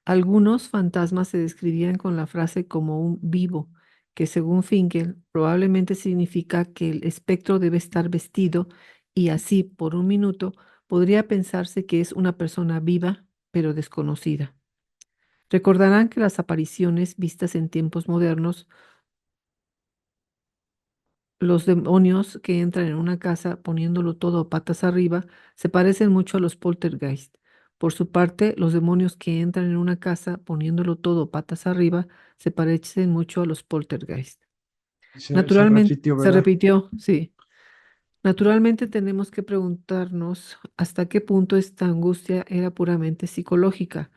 Algunos fantasmas se describían con la frase como un vivo, que según Finkel probablemente significa que el espectro debe estar vestido y así por un minuto podría pensarse que es una persona viva pero desconocida. Recordarán que las apariciones vistas en tiempos modernos, los demonios que entran en una casa poniéndolo todo patas arriba se parecen mucho a los poltergeist. Por su parte, los demonios que entran en una casa poniéndolo todo patas arriba se parecen mucho a los poltergeist. se Naturalmente, repitió, se ¿verdad? repitió, sí. Naturalmente tenemos que preguntarnos hasta qué punto esta angustia era puramente psicológica.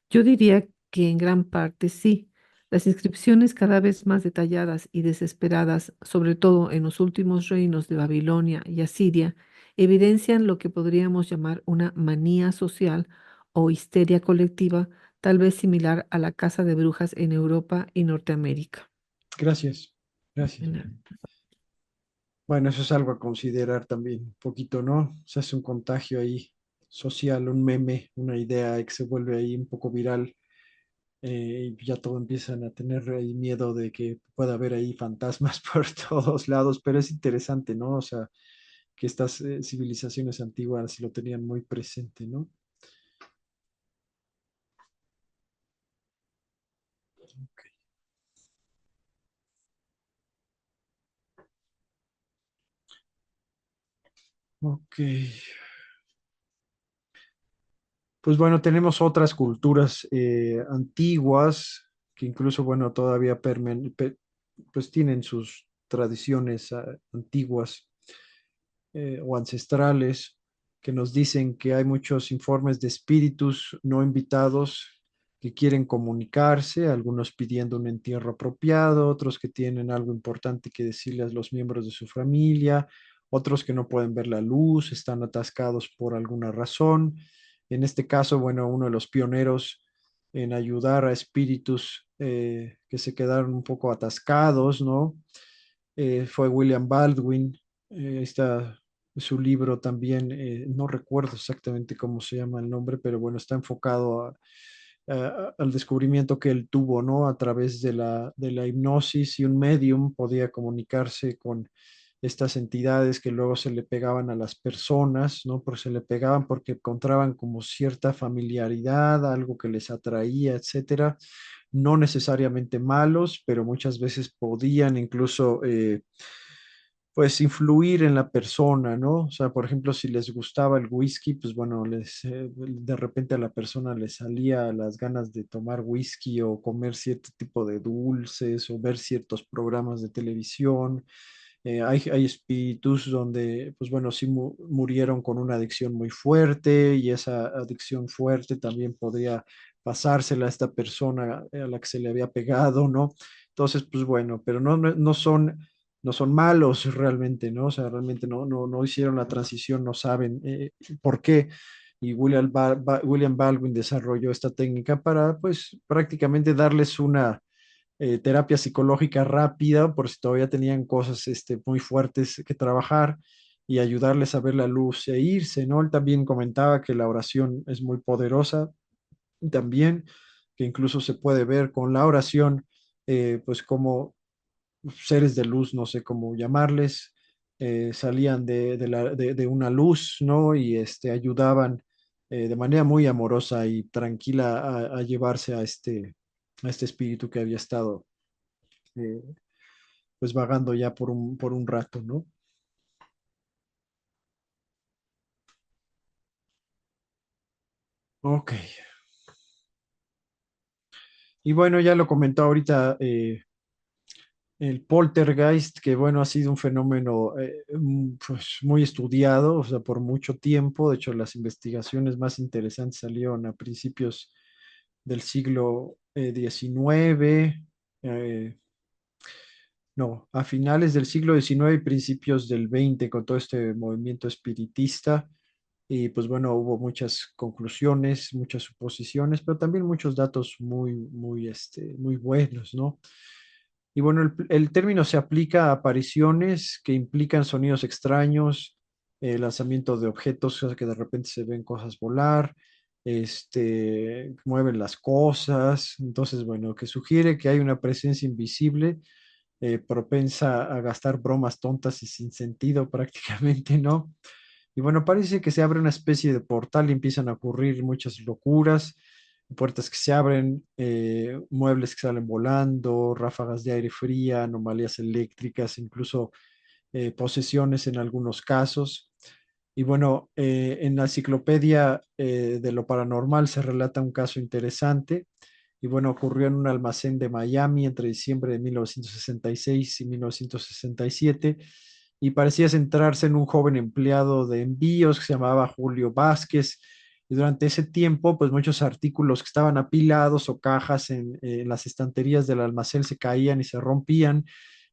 Yo diría que en gran parte sí. Las inscripciones cada vez más detalladas y desesperadas, sobre todo en los últimos reinos de Babilonia y Asiria, evidencian lo que podríamos llamar una manía social o histeria colectiva, tal vez similar a la caza de brujas en Europa y Norteamérica. Gracias, gracias. Bueno, eso es algo a considerar también, un poquito, ¿no? Se hace un contagio ahí social, un meme, una idea que se vuelve ahí un poco viral y ya todo empiezan a tener ahí miedo de que pueda haber ahí fantasmas por todos lados, pero es interesante, ¿no? O sea, que estas civilizaciones antiguas lo tenían muy presente, ¿no? Ok. Pues bueno, tenemos otras culturas antiguas que incluso, bueno, todavía pues tienen sus tradiciones antiguas o ancestrales que nos dicen que hay muchos informes de espíritus no invitados que quieren comunicarse, algunos pidiendo un entierro apropiado, otros que tienen algo importante que decirle a los miembros de su familia, otros que no pueden ver la luz, están atascados por alguna razón. En este caso, bueno, uno de los pioneros en ayudar a espíritus que se quedaron un poco atascados, ¿no? Fue William Baldwin. Está su libro también, no recuerdo exactamente cómo se llama el nombre, pero bueno, está enfocado al descubrimiento que él tuvo, ¿no? A través de la hipnosis y un medium podía comunicarse con estas entidades que luego se le pegaban a las personas, ¿no? Porque se le pegaban porque encontraban como cierta familiaridad, algo que les atraía, etcétera. no necesariamente malos, pero muchas veces podían incluso pues influir en la persona, ¿no? O sea, por ejemplo, si les gustaba el whisky, pues bueno, de repente a la persona le salía las ganas de tomar whisky o comer cierto tipo de dulces o ver ciertos programas de televisión. Hay espíritus donde, pues bueno, sí murieron con una adicción muy fuerte y esa adicción fuerte también podría pasársela a esta persona a la que se le había pegado, ¿no? Entonces, pues bueno, pero no son malos realmente, ¿no? O sea, realmente no hicieron la transición, no saben por qué. Y William Baldwin desarrolló esta técnica para, pues, prácticamente darles una terapia psicológica rápida, por si todavía tenían cosas muy fuertes que trabajar y ayudarles a ver la luz e irse, ¿no? Él también comentaba que la oración es muy poderosa, también que incluso se puede ver con la oración, pues como seres de luz, no sé cómo llamarles, salían de una luz, ¿no? Y ayudaban de manera muy amorosa y tranquila a llevarse a este espíritu que había estado eh, pues vagando ya por un rato, ¿no? Ok. Y bueno, ya lo comentó ahorita el poltergeist, que bueno, ha sido un fenómeno pues muy estudiado, o sea, por mucho tiempo. De hecho, las investigaciones más interesantes salieron a principios del siglo XIX, no, a finales del siglo XIX y principios del XX, con todo este movimiento espiritista. Y pues bueno, hubo muchas conclusiones, muchas suposiciones, pero también muchos datos muy buenos, ¿no? Y bueno, el término se aplica a apariciones que implican sonidos extraños, lanzamiento de objetos, o sea, que de repente se ven cosas volar, mueven las cosas. Entonces, bueno, que sugiere que hay una presencia invisible, propensa a gastar bromas tontas y sin sentido prácticamente, ¿no? Y bueno, parece que se abre una especie de portal y empiezan a ocurrir muchas locuras, puertas que se abren, muebles que salen volando, ráfagas de aire fría, anomalías eléctricas, incluso posesiones en algunos casos. Y bueno, en la enciclopedia de lo paranormal se relata un caso interesante. Y bueno, ocurrió en un almacén de Miami entre diciembre de 1966 y 1967 y parecía centrarse en un joven empleado de envíos que se llamaba Julio Vázquez. Y durante ese tiempo, pues muchos artículos que estaban apilados o cajas en las estanterías del almacén se caían y se rompían,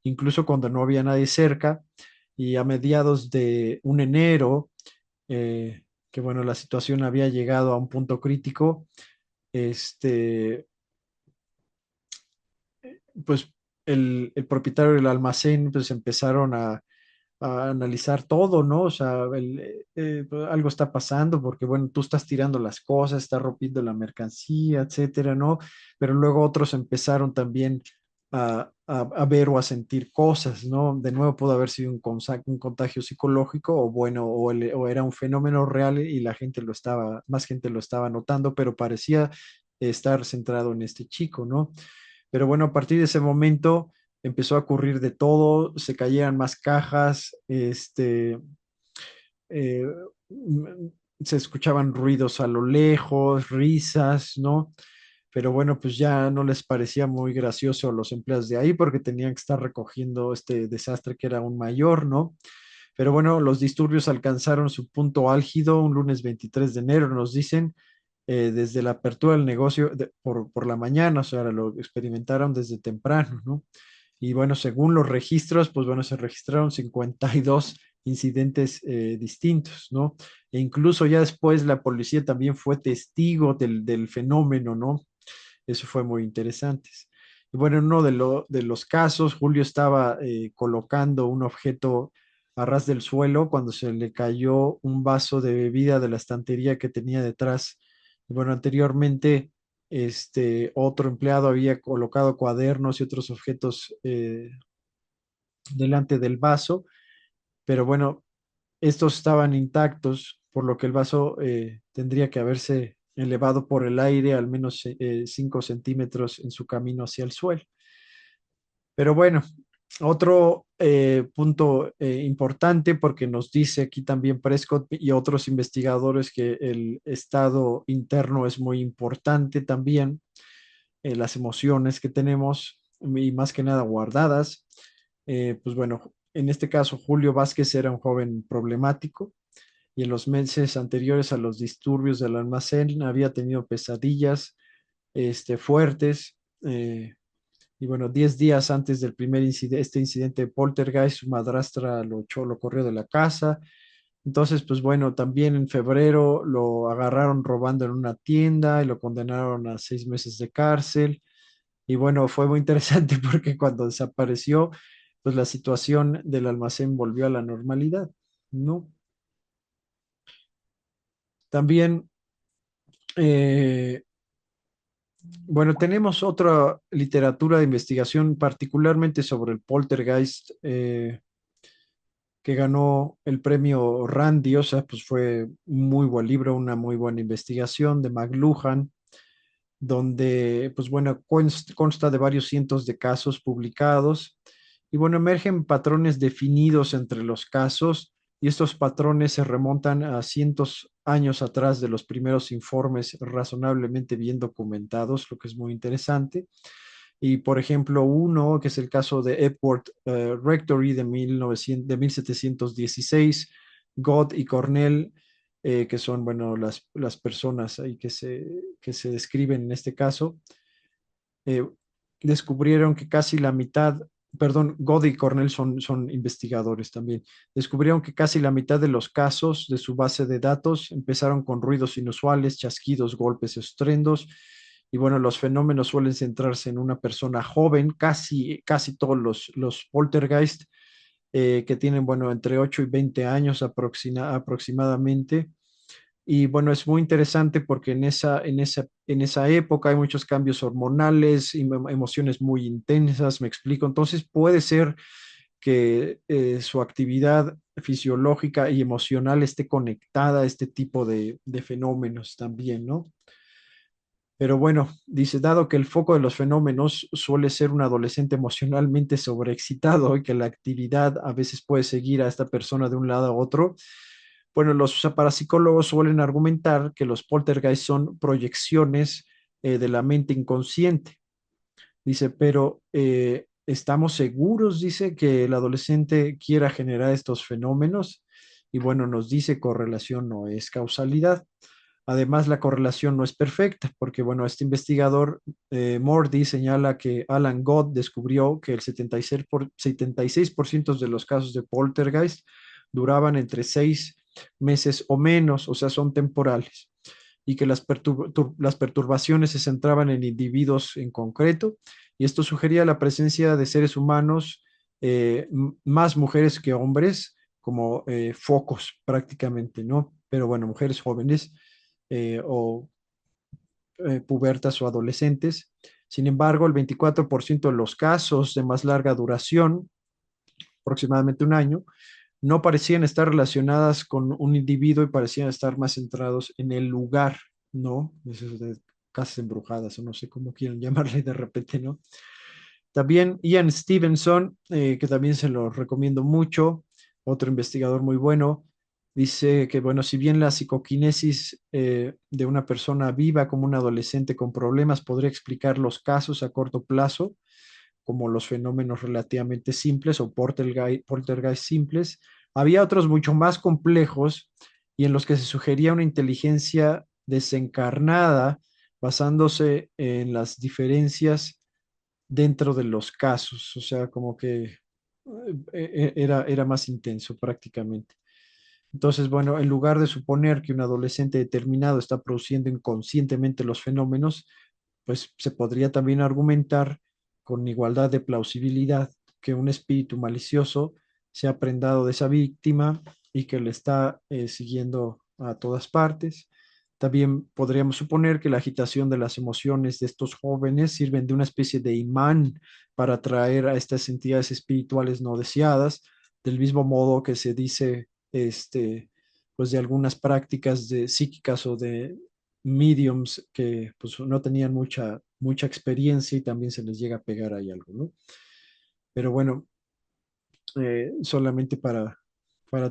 incluso cuando no había nadie cerca. Y a mediados de un enero, que bueno, la situación había llegado a un punto crítico, este, pues el propietario del almacén, pues empezaron a analizar todo, ¿no? O sea, pues, algo está pasando porque, bueno, tú estás tirando las cosas, estás rompiendo la mercancía, etcétera, ¿no? Pero luego otros empezaron también a ver o a sentir cosas, ¿no? De nuevo pudo haber sido un contagio psicológico o bueno, o era un fenómeno real y la gente más gente lo estaba notando, pero parecía estar centrado en este chico, ¿no? Pero bueno, a partir de ese momento empezó a ocurrir de todo, se caían más cajas, eh, mm, se escuchaban ruidos a lo lejos, risas, ¿no? Pero bueno, pues ya no les parecía muy gracioso a los empleados de ahí porque tenían que estar recogiendo este desastre que era aún mayor, ¿no? Pero bueno, los disturbios alcanzaron su punto álgido un lunes 23 de enero, nos dicen, desde la apertura del negocio por la mañana, o sea, lo experimentaron desde temprano, ¿no? Y bueno, según los registros, pues bueno, se registraron 52 incidentes distintos, ¿no? E incluso ya después la policía también fue testigo del fenómeno, ¿no? Eso fue muy interesante. Y bueno, en uno de los casos, Julio estaba colocando un objeto a ras del suelo cuando se le cayó un vaso de bebida de la estantería que tenía detrás. Y bueno, anteriormente, otro empleado había colocado cuadernos y otros objetos delante del vaso, pero bueno, estos estaban intactos, por lo que el vaso tendría que haberse elevado por el aire al menos 5 centímetros en su camino hacia el suelo. Pero bueno, otro punto importante, porque nos dice aquí también Prescott y otros investigadores que el estado interno es muy importante también, las emociones que tenemos y más que nada guardadas. Pues bueno, en este caso Julio Vázquez era un joven problemático y en los meses anteriores a los disturbios del almacén había tenido pesadillas fuertes. Y bueno, 10 días antes del primer incidente, este incidente de Poltergeist, su madrastra lo corrió de la casa. Entonces, pues bueno, también en febrero lo agarraron robando en una tienda y lo condenaron a 6 meses de cárcel. Y bueno, fue muy interesante porque cuando desapareció, pues la situación del almacén volvió a la normalidad, ¿no? También, eh, bueno, tenemos otra literatura de investigación, particularmente sobre el poltergeist, que ganó el premio Randi, o sea, pues fue un muy buen libro, una muy buena investigación de McLuhan, donde, pues bueno, consta de varios cientos de casos publicados y bueno, emergen patrones definidos entre los casos y estos patrones se remontan a cientos años atrás de los primeros informes razonablemente bien documentados, lo que es muy interesante. Y por ejemplo, uno que es el caso de Epworth Rectory de 1716, Gott y Cornell, que son, bueno, las personas ahí que se describen en este caso, eh, descubrieron que casi la mitad, perdón, Gott y Cornell son investigadores también, descubrieron que casi la mitad de los casos de su base de datos empezaron con ruidos inusuales, chasquidos, golpes, estruendos. Y bueno, los fenómenos suelen centrarse en una persona joven, casi todos los poltergeist, que tienen, bueno, entre 8 y 20 años aproximadamente. Y bueno, es muy interesante porque en esa época hay muchos cambios hormonales y emociones muy intensas, me explico. Entonces puede ser que su actividad fisiológica y emocional esté conectada a este tipo de fenómenos también, ¿no? Pero bueno, dice, dado que el foco de los fenómenos suele ser un adolescente emocionalmente sobreexcitado y que la actividad a veces puede seguir a esta persona de un lado a otro, bueno, los parapsicólogos suelen argumentar que los poltergeist son proyecciones de la mente inconsciente. Dice, pero ¿estamos seguros, dice, que el adolescente quiera generar estos fenómenos? Y bueno, nos dice correlación no es causalidad. Además, la correlación no es perfecta, porque bueno, este investigador, Mordy, señala que Alan Gott descubrió que el 76% de los casos de poltergeist duraban entre 6 meses o menos, o sea, son temporales, y que las perturbaciones se centraban en individuos en concreto, y esto sugería la presencia de seres humanos, más mujeres que hombres, como focos prácticamente, ¿no? Pero bueno, mujeres jóvenes o pubertas o adolescentes. Sin embargo, el 24% de los casos de más larga duración, aproximadamente un año, no parecían estar relacionadas con un individuo y parecían estar más centrados en el lugar, ¿no? Eso es de casas embrujadas o no sé cómo quieren llamarle de repente, ¿no? También Ian Stevenson, que también se lo recomiendo mucho, otro investigador muy bueno, dice que, bueno, si bien la psicoquinesis de una persona viva como un adolescente con problemas podría explicar los casos a corto plazo, como los fenómenos relativamente simples o poltergeist simples, había otros mucho más complejos y en los que se sugería una inteligencia desencarnada basándose en las diferencias dentro de los casos, o sea, como que era más intenso prácticamente. Entonces, bueno, en lugar de suponer que un adolescente determinado está produciendo inconscientemente los fenómenos, pues se podría también argumentar con igualdad de plausibilidad que un espíritu malicioso se ha prendado de esa víctima y que le está siguiendo a todas partes. También podríamos suponer que la agitación de las emociones de estos jóvenes sirven de una especie de imán para atraer a estas entidades espirituales no deseadas, del mismo modo que se dice, pues de algunas prácticas psíquicas o mediums que pues no tenían mucha experiencia y también se les llega a pegar ahí algo, ¿no? Pero bueno, solamente para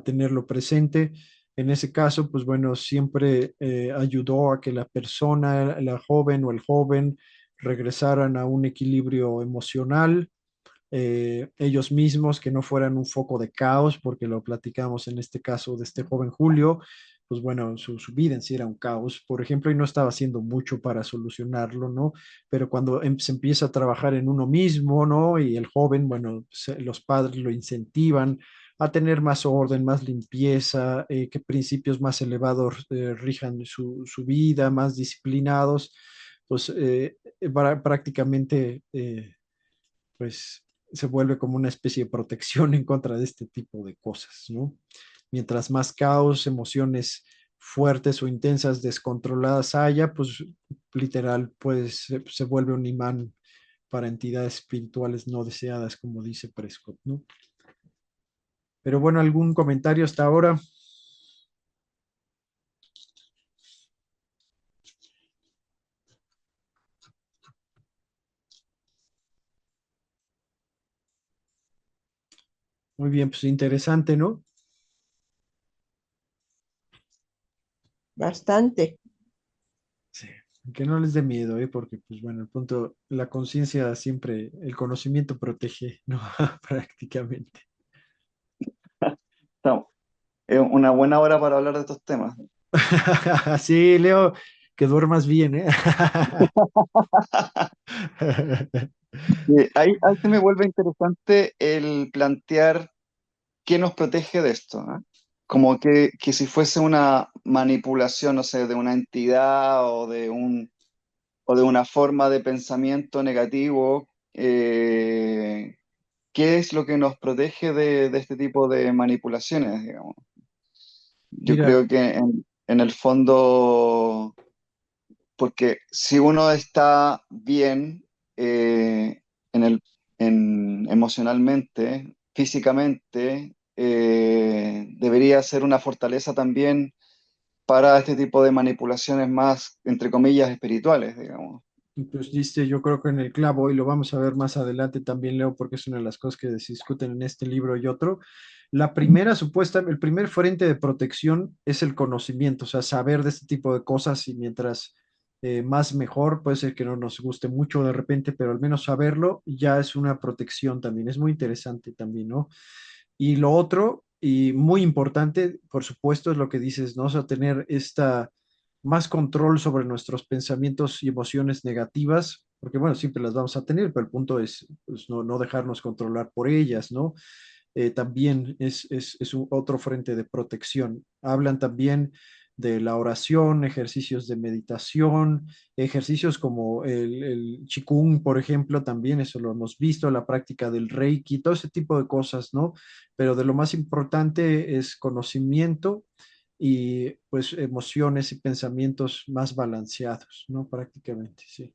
tenerlo presente. En ese caso, pues bueno, siempre ayudó a que la persona, la joven o el joven, regresaran a un equilibrio emocional, ellos mismos, que no fueran un foco de caos, porque lo platicamos en este caso de este joven Julio, pues bueno, su vida en sí era un caos, por ejemplo, y no estaba haciendo mucho para solucionarlo, ¿no? Pero cuando se empieza a trabajar en uno mismo, ¿no? Y el joven, bueno, los padres lo incentivan a tener más orden, más limpieza, que principios más elevados rijan su vida, más disciplinados, pues prácticamente pues se vuelve como una especie de protección en contra de este tipo de cosas, ¿no? Mientras más caos, emociones fuertes o intensas, descontroladas haya, pues literal, pues se vuelve un imán para entidades espirituales no deseadas, como dice Prescott, ¿no? Pero bueno, ¿algún comentario hasta ahora? Muy bien, pues interesante, ¿no? Bastante. Sí, que no les dé miedo, ¿eh? Porque, pues bueno, el punto, la conciencia siempre, el conocimiento protege, ¿no? Prácticamente. Estamos- Es una buena hora para hablar de estos temas. Sí, Leo, que duermas bien, ¿eh? Ahí se me vuelve interesante el plantear qué nos protege de esto, ¿no? Como que si fuese una manipulación, no sé, de una entidad o de una forma de pensamiento negativo, ¿qué es lo que nos protege de este tipo de manipulaciones, digamos? Yo Mira, creo que en el fondo, porque si uno está bien en emocionalmente, físicamente, debería ser una fortaleza también para este tipo de manipulaciones más, entre comillas, espirituales, digamos. pues diste, yo creo que en el clavo, y lo vamos a ver más adelante también, Leo, porque es una de las cosas que se discuten en este libro y otro. La primera, el primer frente de protección es el conocimiento, o sea, saber de este tipo de cosas y mientras más mejor, puede ser que no nos guste mucho de repente, pero al menos saberlo ya es una protección también, es muy interesante también, ¿no? Y lo otro, y muy importante, por supuesto, es lo que dices, ¿no? O sea, tener esta más control sobre nuestros pensamientos y emociones negativas, porque bueno, siempre las vamos a tener, pero el punto es pues, no dejarnos controlar por ellas, ¿no? También es otro frente de protección. Hablan también de la oración, ejercicios de meditación, ejercicios como el Qigong, por ejemplo, también eso lo hemos visto, la práctica del Reiki, todo ese tipo de cosas, ¿no? Pero de lo más importante es conocimiento y pues emociones y pensamientos más balanceados, ¿no? Prácticamente, sí.